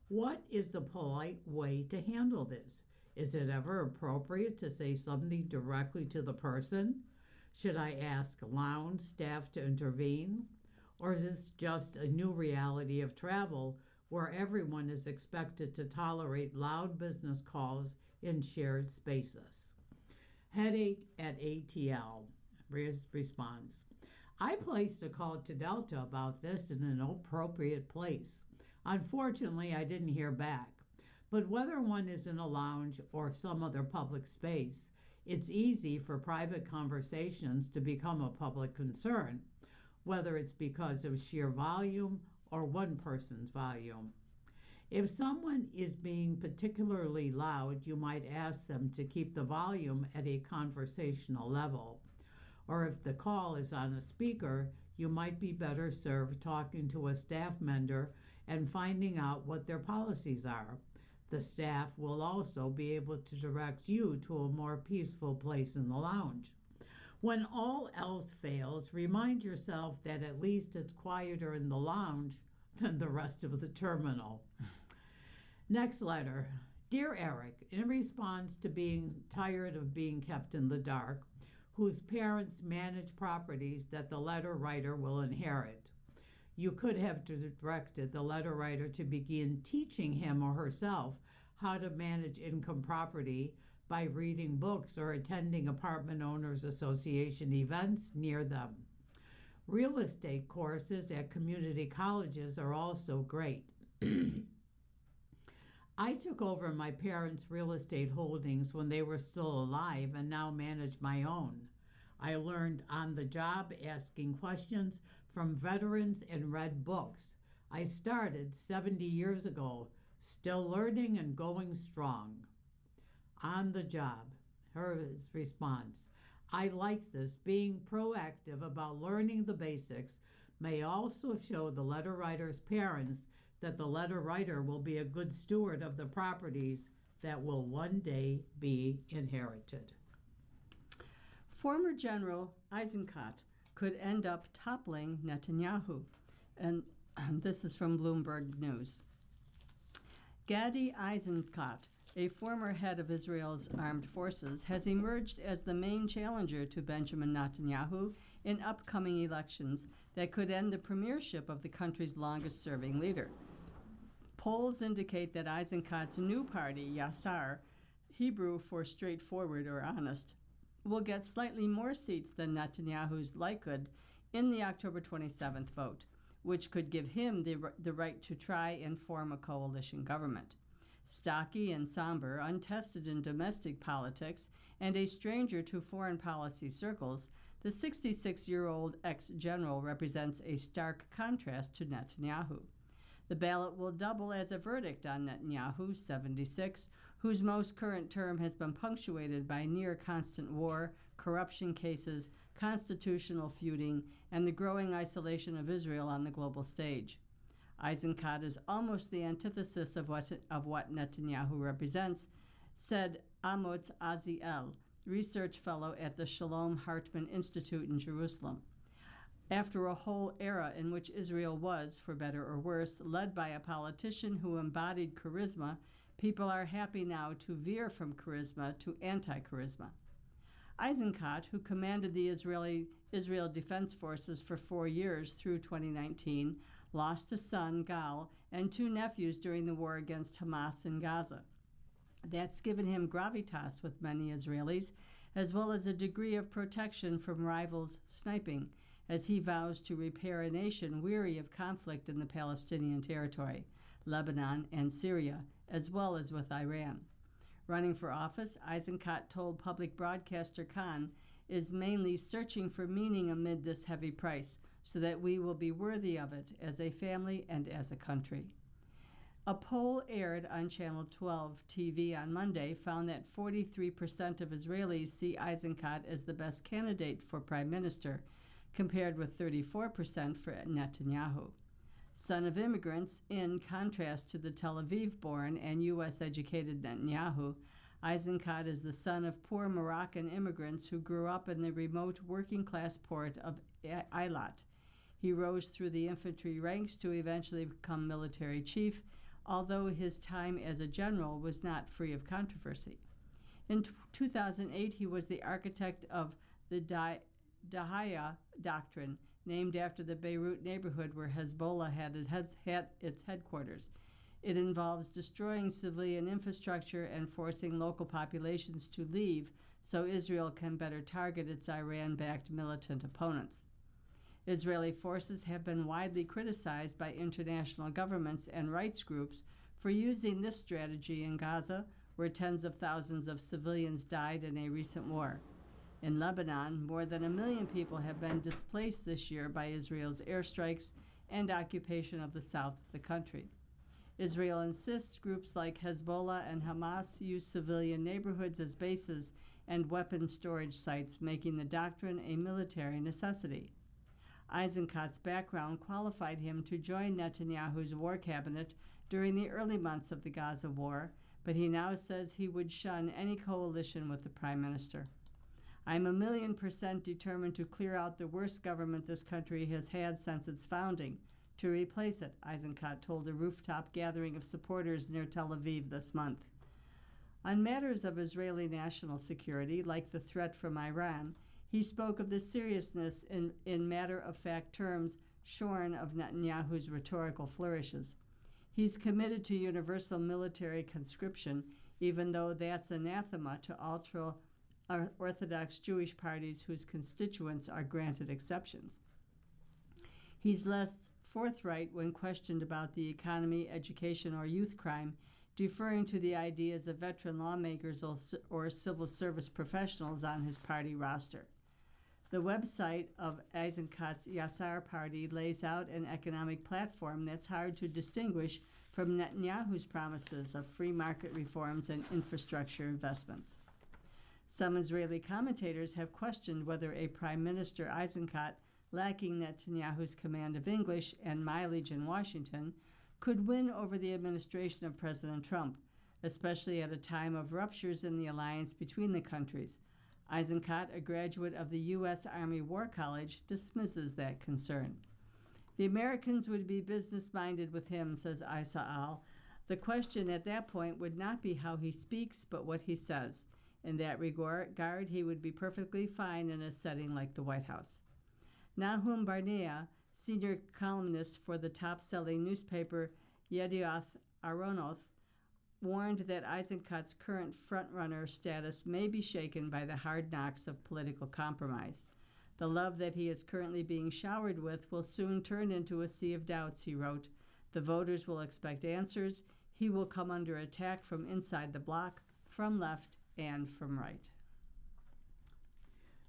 What is the polite way to handle this? Is it ever appropriate to say something directly to the person? Should I ask lounge staff to intervene? Or is this just a new reality of travel where everyone is expected to tolerate loud business calls in shared spaces? Headache at ATL. Response. I placed a call to Delta about this in an appropriate place. Unfortunately, I didn't hear back. But whether one is in a lounge or some other public space, it's easy for private conversations to become a public concern, whether it's because of sheer volume or one person's volume. If someone is being particularly loud, you might ask them to keep the volume at a conversational level. Or if the call is on a speaker, you might be better served talking to a staff member and finding out what their policies are. The staff will also be able to direct you to a more peaceful place in the lounge. When all else fails, remind yourself that at least it's quieter in the lounge than the rest of the terminal. Next letter. Dear Eric, in response to being tired of being kept in the dark, whose parents manage properties that the letter writer will inherit, You could have directed the letter writer to begin teaching him or herself how to manage income property by reading books or attending apartment owners association events near them. Real estate courses at community colleges are also great. I took over my parents' real estate holdings when they were still alive and now manage my own. I learned on the job asking questions from veterans and read books. I started 70 years ago, still learning and going strong. On the job, her response, I like this. Being proactive about learning the basics may also show the letter writer's parents that the letter writer will be a good steward of the properties that will one day be inherited. Former General Eisenkot could end up toppling Netanyahu. And this is from Bloomberg News. Gadi Eisenkot, a former head of Israel's armed forces, has emerged as the main challenger to Benjamin Netanyahu in upcoming elections that could end the premiership of the country's longest-serving leader. Polls indicate that Eisenkot's new party, Yasar, Hebrew for straightforward or honest, will get slightly more seats than Netanyahu's Likud in the October 27th vote, which could give him the right to try and form a coalition government. Stocky and somber, untested in domestic politics, and a stranger to foreign policy circles, the 66-year-old ex-general represents a stark contrast to Netanyahu. The ballot will double as a verdict on Netanyahu, 76, whose most current term has been punctuated by near-constant war, corruption cases, constitutional feuding, and the growing isolation of Israel on the global stage. Eisenkot is almost the antithesis of what Netanyahu represents, said Amotz Aziel, research fellow at the Shalom Hartman Institute in Jerusalem. After a whole era in which Israel was, for better or worse, led by a politician who embodied charisma, people are happy now to veer from charisma to anti-charisma. Eisenkot, who commanded the Israel Defense Forces for 4 years through 2019, lost a son, Gal, and 2 nephews during the war against Hamas in Gaza. That's given him gravitas with many Israelis, as well as a degree of protection from rivals' sniping, as he vows to repair a nation weary of conflict in the Palestinian territory, Lebanon, and Syria, as well as with Iran. Running for office, Eisenkot told public broadcaster Khan is mainly searching for meaning amid this heavy price, so that we will be worthy of it as a family and as a country. A poll aired on Channel 12 TV on Monday found that 43% of Israelis see Eisenkot as the best candidate for prime minister, compared with 34% for Netanyahu. Son of immigrants, in contrast to the Tel Aviv-born and U.S.-educated Netanyahu, Eisenkot is the son of poor Moroccan immigrants who grew up in the remote working-class port of Eilat. He rose through the infantry ranks to eventually become military chief, although his time as a general was not free of controversy. In 2008, he was the architect of the Dahaya Doctrine, named after the Beirut neighborhood where Hezbollah had its headquarters. It involves destroying civilian infrastructure and forcing local populations to leave so Israel can better target its Iran-backed militant opponents. Israeli forces have been widely criticized by international governments and rights groups for using this strategy in Gaza, where tens of thousands of civilians died in a recent war. In Lebanon, more than 1 million people have been displaced this year by Israel's airstrikes and occupation of the south of the country. Israel insists groups like Hezbollah and Hamas use civilian neighborhoods as bases and weapons storage sites, making the doctrine a military necessity. Eisenkot's background qualified him to join Netanyahu's war cabinet during the early months of the Gaza war, but he now says he would shun any coalition with the prime minister. I'm 1,000,000% determined to clear out the worst government this country has had since its founding. To replace it, Eisenkot told a rooftop gathering of supporters near Tel Aviv this month. On matters of Israeli national security, like the threat from Iran, he spoke of the seriousness in matter-of-fact terms shorn of Netanyahu's rhetorical flourishes. He's committed to universal military conscription, even though that's anathema to ultra-Orthodox Jewish parties whose constituents are granted exceptions. He's less forthright when questioned about the economy, education, or youth crime, deferring to the ideas of veteran lawmakers or civil service professionals on his party roster. The website of Eisenkot's Yasar party lays out an economic platform that's hard to distinguish from Netanyahu's promises of free market reforms and infrastructure investments. Some Israeli commentators have questioned whether a Prime Minister Eisenkot, lacking Netanyahu's command of English and mileage in Washington, could win over the administration of President Trump, especially at a time of ruptures in the alliance between the countries. Eisenkot, a graduate of the U.S. Army War College, dismisses that concern. The Americans would be business-minded with him, says Isa Al. The question at that point would not be how he speaks, but what he says. In that regard, he would be perfectly fine in a setting like the White House. Nahum Barnea, senior columnist for the top-selling newspaper Yedioth Aharonoth, warned that Eisenkot's current frontrunner status may be shaken by the hard knocks of political compromise. The love that he is currently being showered with will soon turn into a sea of doubts, he wrote. The voters will expect answers. He will come under attack from inside the bloc, from left, and from right.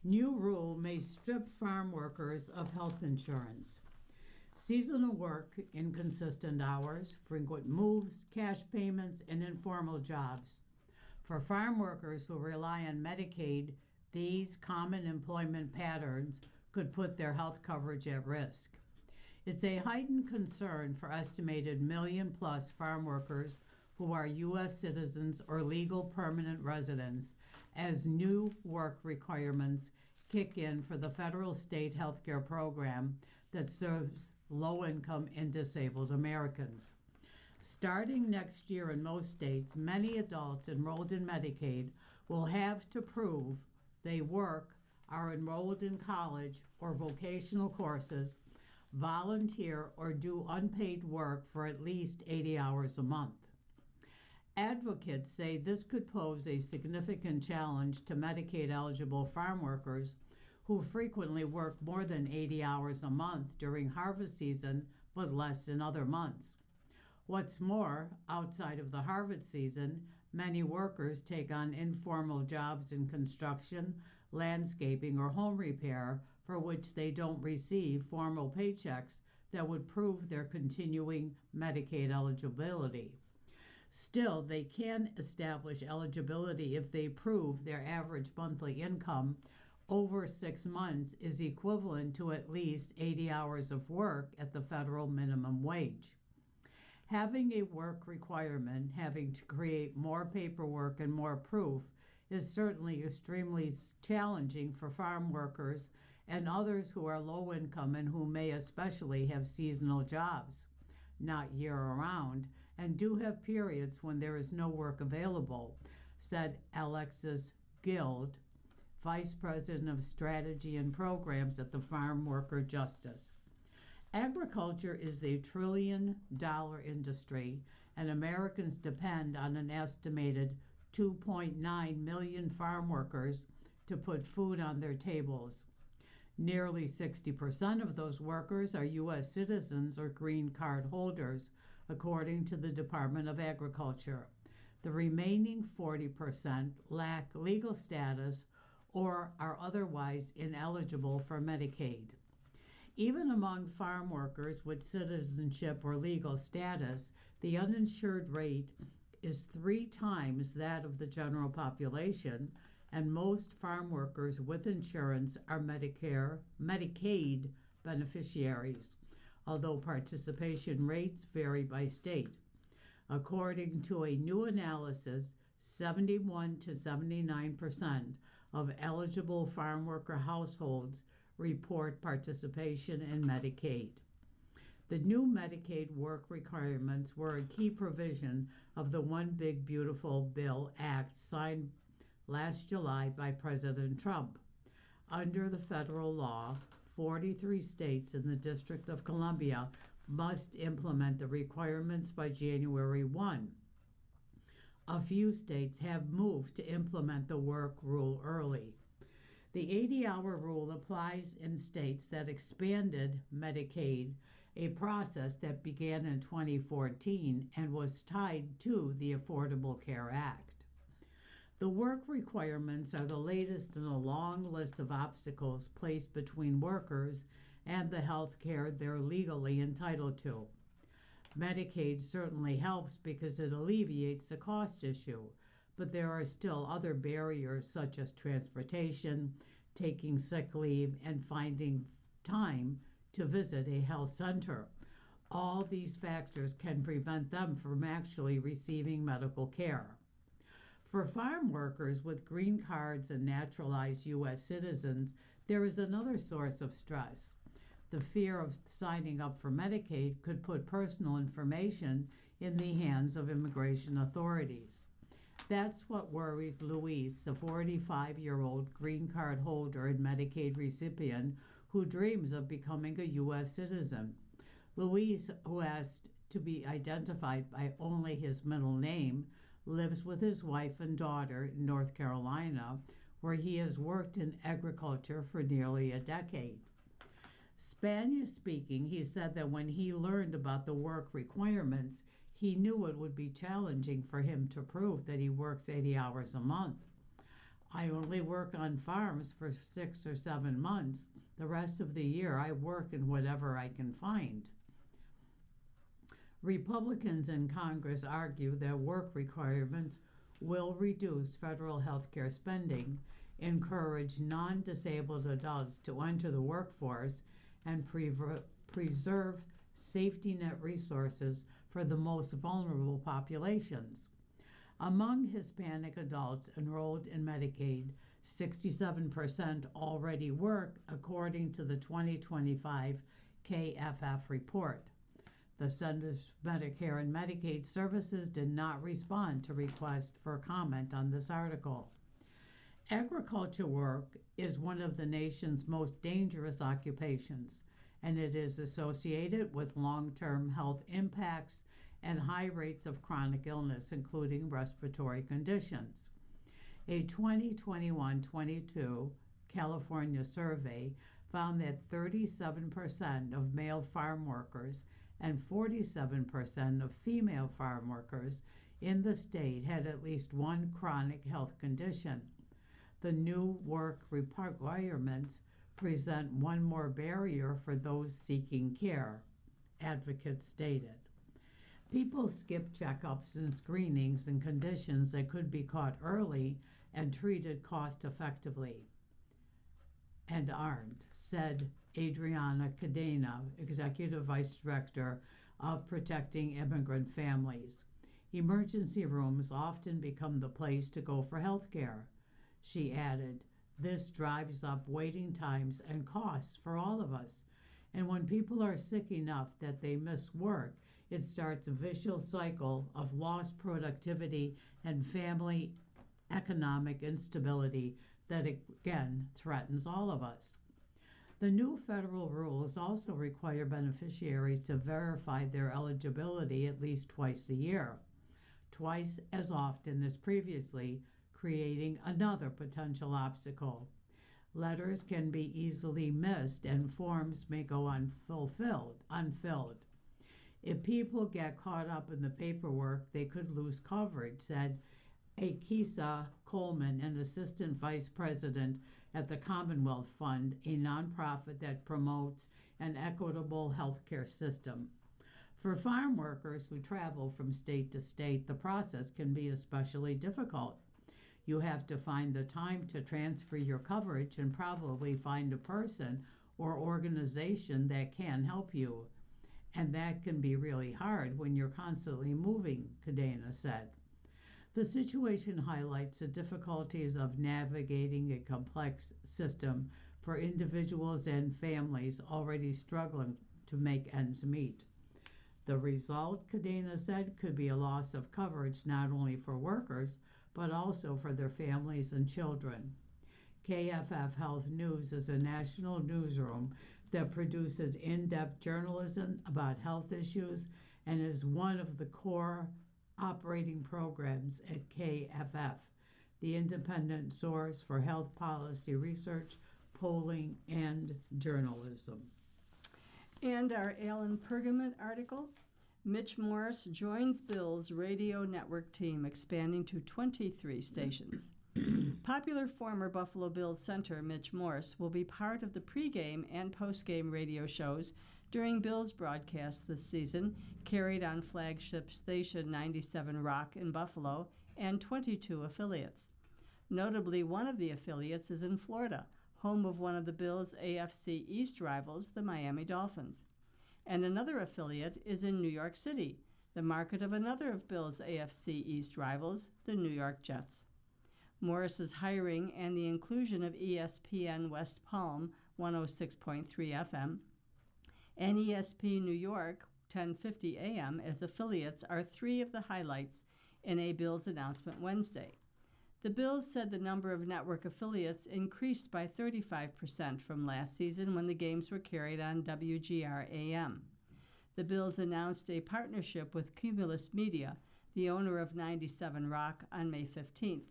New rule may strip farm workers of health insurance. Seasonal work, inconsistent hours, frequent moves, cash payments, and informal jobs. For farm workers who rely on Medicaid, these common employment patterns could put their health coverage at risk. It's a heightened concern for estimated million-plus farm workers who are U.S. citizens or legal permanent residents as new work requirements kick in for the federal state health care program that serves low-income and disabled Americans. Starting next year in most states, many adults enrolled in Medicaid will have to prove they work, are enrolled in college or vocational courses, volunteer, or do unpaid work for at least 80 hours a month. Advocates say this could pose a significant challenge to Medicaid-eligible farm workers who frequently work more than 80 hours a month during harvest season, but less in other months. What's more, outside of the harvest season, many workers take on informal jobs in construction, landscaping, or home repair for which they don't receive formal paychecks that would prove their continuing Medicaid eligibility. Still, they can establish eligibility if they prove their average monthly income over 6 months is equivalent to at least 80 hours of work at the federal minimum wage. Having a work requirement, having to create more paperwork and more proof, is certainly extremely challenging for farm workers and others who are low income and who may especially have seasonal jobs, not year-round, and do have periods when there is no work available, said Alexis Guild, Vice President of Strategy and Programs at the Farm Worker Justice. Agriculture is a $1 trillion industry, and Americans depend on an estimated 2.9 million farm workers to put food on their tables. Nearly 60% of those workers are U.S. citizens or green card holders, according to the Department of Agriculture. The remaining 40% lack legal status or are otherwise ineligible for Medicaid. Even among farm workers with citizenship or legal status, the uninsured rate is 3 times that of the general population, and most farm workers with insurance are Medicaid beneficiaries, although participation rates vary by state. According to a new analysis, 71 to 79% of eligible farm worker households report participation in Medicaid. The new Medicaid work requirements were a key provision of the One Big Beautiful Bill Act signed last July by President Trump. Under the federal law, 43 states and the District of Columbia must implement the requirements by January 1. A few states have moved to implement the work rule early. The 80-hour rule applies in states that expanded Medicaid, a process that began in 2014 and was tied to the Affordable Care Act. The work requirements are the latest in a long list of obstacles placed between workers and the health care they're legally entitled to. Medicaid certainly helps because it alleviates the cost issue, but there are still other barriers such as transportation, taking sick leave, and finding time to visit a health center. All these factors can prevent them from actually receiving medical care. For farm workers with green cards and naturalized U.S. citizens, there is another source of stress. The fear of signing up for Medicaid could put personal information in the hands of immigration authorities. That's what worries Luis, a 45-year-old green card holder and Medicaid recipient who dreams of becoming a U.S. citizen. Luis, who asked to be identified by only his middle name, lives with his wife and daughter in North Carolina, where he has worked in agriculture for nearly a decade. Spanish speaking, he said that when he learned about the work requirements, he knew it would be challenging for him to prove that he works 80 hours a month. I only work on farms for 6 or 7 months. The rest of the year I work in whatever I can find. Republicans in Congress argue that work requirements will reduce federal health care spending, encourage non-disabled adults to enter the workforce, and preserve safety net resources for the most vulnerable populations. Among Hispanic adults enrolled in Medicaid, 67% already work, according to the 2025 KFF report. The Centers for Medicare and Medicaid Services did not respond to requests for comment on this article. Agriculture work is one of the nation's most dangerous occupations, and it is associated with long-term health impacts and high rates of chronic illness, including respiratory conditions. A 2021-22 California survey found that 37% of male farm workers and 47% of female farm workers in the state had at least one chronic health condition. The new work requirements present one more barrier for those seeking care, advocates stated. People skip checkups and screenings and conditions that could be caught early and treated cost-effectively and aren't, said Adriana Cadena, Executive Vice Director of Protecting Immigrant Families. Emergency rooms often become the place to go for health care. She added, this drives up waiting times and costs for all of us. And when people are sick enough that they miss work, it starts a vicious cycle of lost productivity and family economic instability that again threatens all of us. The new federal rules also require beneficiaries to verify their eligibility at least twice a year, twice as often as previously, creating another potential obstacle. Letters can be easily missed and forms may go unfilled. If people get caught up in the paperwork, they could lose coverage, said Akisa Coleman, an assistant vice president at the Commonwealth Fund, a nonprofit that promotes an equitable healthcare system. For farm workers who travel from state to state, the process can be especially difficult. You have to find the time to transfer your coverage and probably find a person or organization that can help you. And that can be really hard when you're constantly moving, Cadena said. The situation highlights the difficulties of navigating a complex system for individuals and families already struggling to make ends meet. The result, Cadena said, could be a loss of coverage not only for workers, but also for their families and children. KFF Health News is a national newsroom that produces in-depth journalism about health issues and is one of the core operating programs at KFF, the independent source for health policy research, polling, and journalism. And our Alan Pergament article, Mitch Morse joins Bill's radio network team, expanding to 23 stations. Popular former Buffalo Bills center Mitch Morse will be part of the pregame and postgame radio shows during Bills broadcasts this season, carried on flagship station 97 Rock in Buffalo and 22 affiliates. Notably, one of the affiliates is in Florida, home of one of the Bills' AFC East rivals, the Miami Dolphins. And another affiliate is in New York City, the market of another of Bills' AFC East rivals, the New York Jets. Morris's hiring and the inclusion of ESPN West Palm 106.3 FM and ESP New York 1050 AM as affiliates are three of the highlights in a Bills announcement Wednesday. The Bills said the number of network affiliates increased by 35% from last season when the games were carried on WGR AM. The Bills announced a partnership with Cumulus Media, the owner of 97 Rock, on May 15th.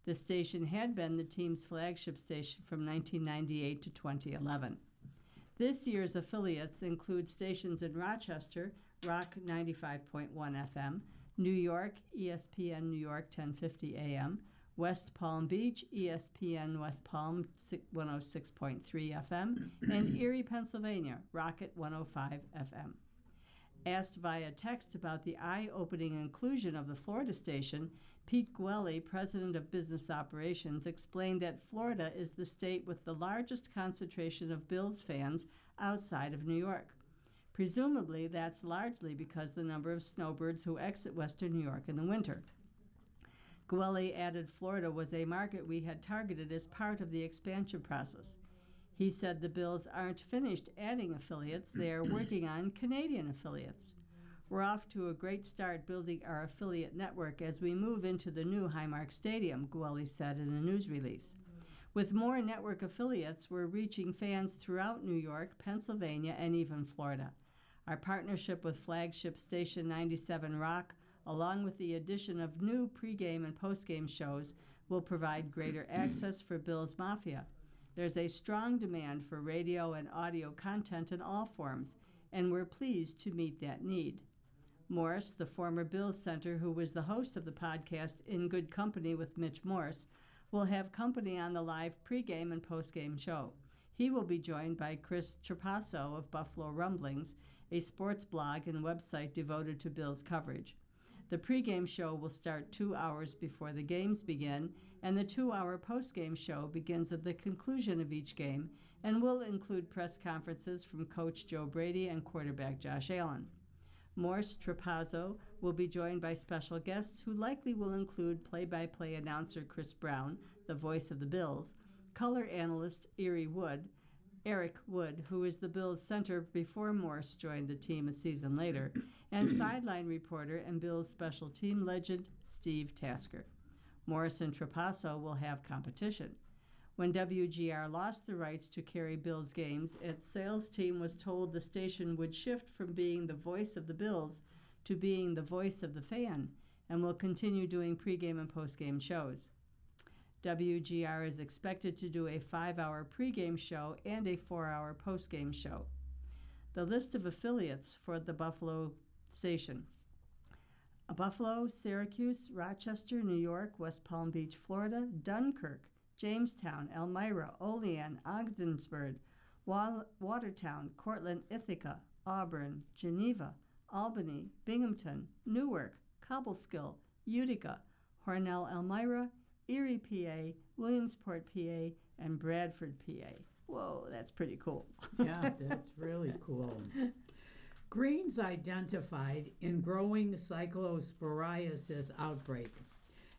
The station had been the team's flagship station from 1998 to 2011. This year's affiliates include stations in Rochester, Rock 95.1 FM, New York, ESPN New York 1050 AM, West Palm Beach, ESPN West Palm 106.3 FM, and Erie, Pennsylvania, Rocket 105 FM. Asked via text about the eye-opening inclusion of the Florida station, Pete Gwelly, president of business operations, explained that Florida is the state with the largest concentration of Bills fans outside of New York. Presumably, that's largely because the number of snowbirds who exit western New York in the winter. Gwelly added Florida was a market we had targeted as part of the expansion process. He said the Bills aren't finished adding affiliates, they are working on Canadian affiliates. We're off to a great start building our affiliate network as we move into the new Highmark Stadium, Gwelly said in a news release. With more network affiliates, we're reaching fans throughout New York, Pennsylvania, and even Florida. Our partnership with flagship station 97 Rock, along with the addition of new pregame and postgame shows, will provide greater access for Bills Mafia. There's a strong demand for radio and audio content in all forms, and we're pleased to meet that need. Morris, the former Bills center who was the host of the podcast In Good Company with Mitch Morse, will have company on the live pregame and postgame show. He will be joined by Chris Trapasso of Buffalo Rumblings, a sports blog and website devoted to Bills coverage. The pregame show will start 2 hours before the games begin, and the 2-hour postgame show begins at the conclusion of each game and will include press conferences from Coach Joe Brady and quarterback Josh Allen. Morse Trapazzo will be joined by special guests who likely will include play-by-play announcer Chris Brown, the voice of the Bills, color analyst Eric Wood, who is the Bills center before Morse joined the team a season later, and sideline reporter and Bills special team legend Steve Tasker. Morse and Trapasso will have competition. When WGR lost the rights to carry Bills games, its sales team was told the station would shift from being the voice of the Bills to being the voice of the fan, and will continue doing pregame and postgame shows. WGR is expected to do a 5-hour pregame show and a 4-hour postgame show. The list of affiliates for the Buffalo station: Buffalo, Syracuse, Rochester, New York, West Palm Beach, Florida, Dunkirk, Jamestown, Elmira, Olean, Ogdensburg, Watertown, Cortland, Ithaca, Auburn, Geneva, Albany, Binghamton, Newark, Cobleskill, Utica, Hornell, Elmira, Erie, PA, Williamsport, PA, and Bradford, PA. Whoa, that's pretty cool. Yeah, that's really cool. Greens identified in growing cyclosporiasis outbreak.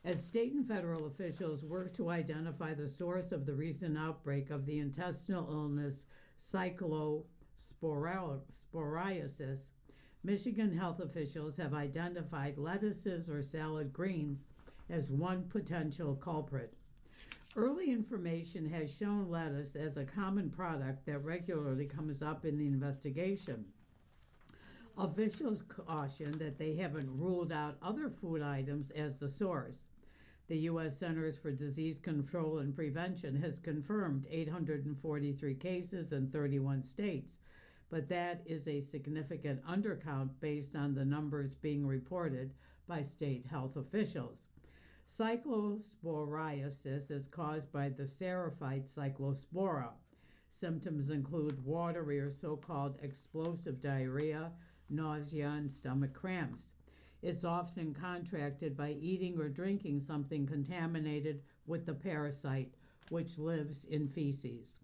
As state and federal officials work to identify the source of the recent outbreak of the intestinal illness cyclosporiasis, Michigan health officials have identified lettuces or salad greens as one potential culprit. Early information has shown lettuce as a common product that regularly comes up in the investigation. Officials caution that they haven't ruled out other food items as the source. The U.S. Centers for Disease Control and Prevention has confirmed 843 cases in 31 states, but that is a significant undercount based on the numbers being reported by state health officials. Cyclosporiasis is caused by the Cerophyte cyclospora. Symptoms include watery or so-called explosive diarrhea, nausea, and stomach cramps. It's often contracted by eating or drinking something contaminated with the parasite, which lives in feces.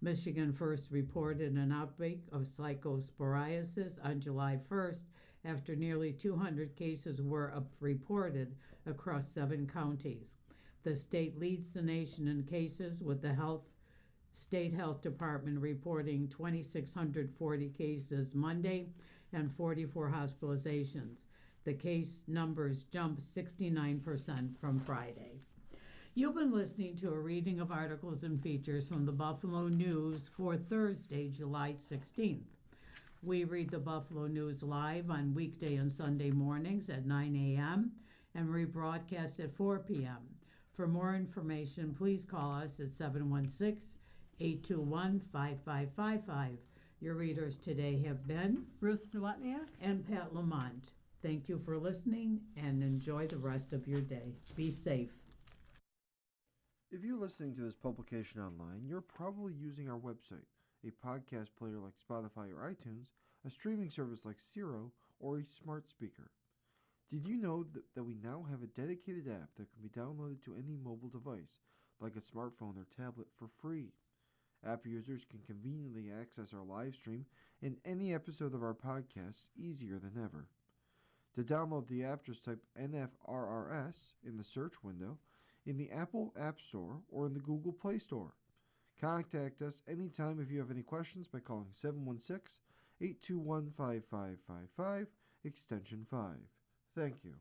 Michigan first reported an outbreak of cyclosporiasis on July 1st after nearly 200 cases were reported across 7 counties. The state leads the nation in cases, with the State Health Department reporting 2,640 cases Monday and 44 hospitalizations. The case numbers jumped 69% from Friday. You've been listening to a reading of articles and features from the Buffalo News for Thursday, July 16th. We read the Buffalo News live on weekday and Sunday mornings at 9 a.m. and rebroadcast at 4 p.m. For more information, please call us at 716-821-5555. Your readers today have been Ruth Nowotniak? and Pat Lamont. Thank you for listening and enjoy the rest of your day. Be safe. If you're listening to this publication online, you're probably using our website, a podcast player like Spotify or iTunes, a streaming service like Siro, or a smart speaker. Did you know that we now have a dedicated app that can be downloaded to any mobile device, like a smartphone or tablet, for free? App users can conveniently access our live stream and any episode of our podcast easier than ever. To download the app, just type NFRRS in the search window in the Apple App Store or in the Google Play Store. Contact us anytime if you have any questions by calling 716-821-5555, extension 5. Thank you.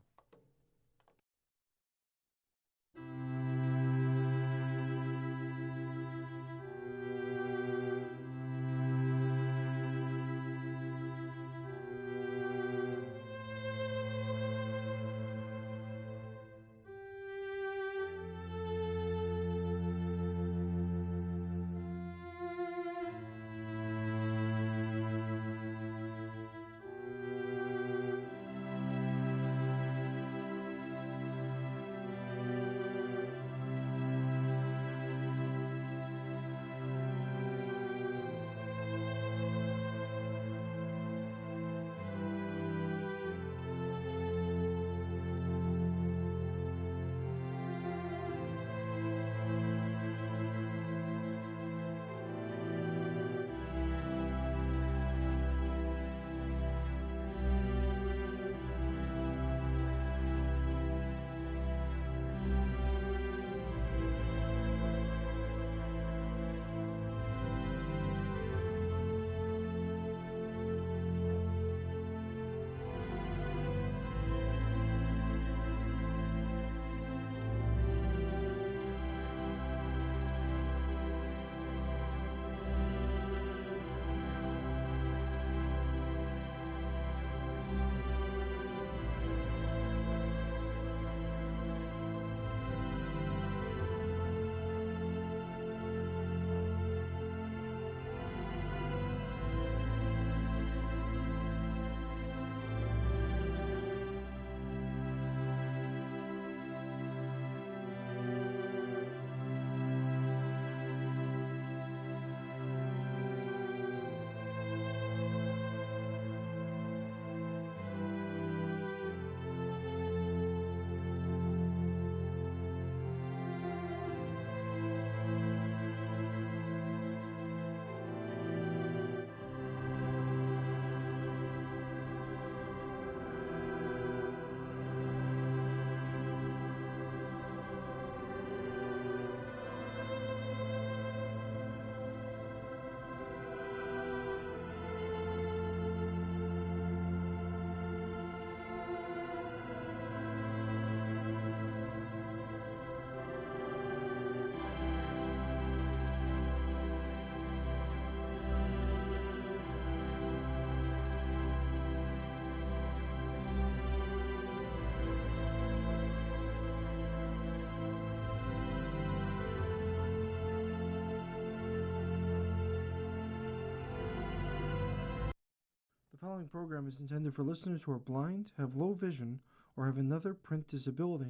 following program is intended for listeners who are blind, have low vision, or have another print disability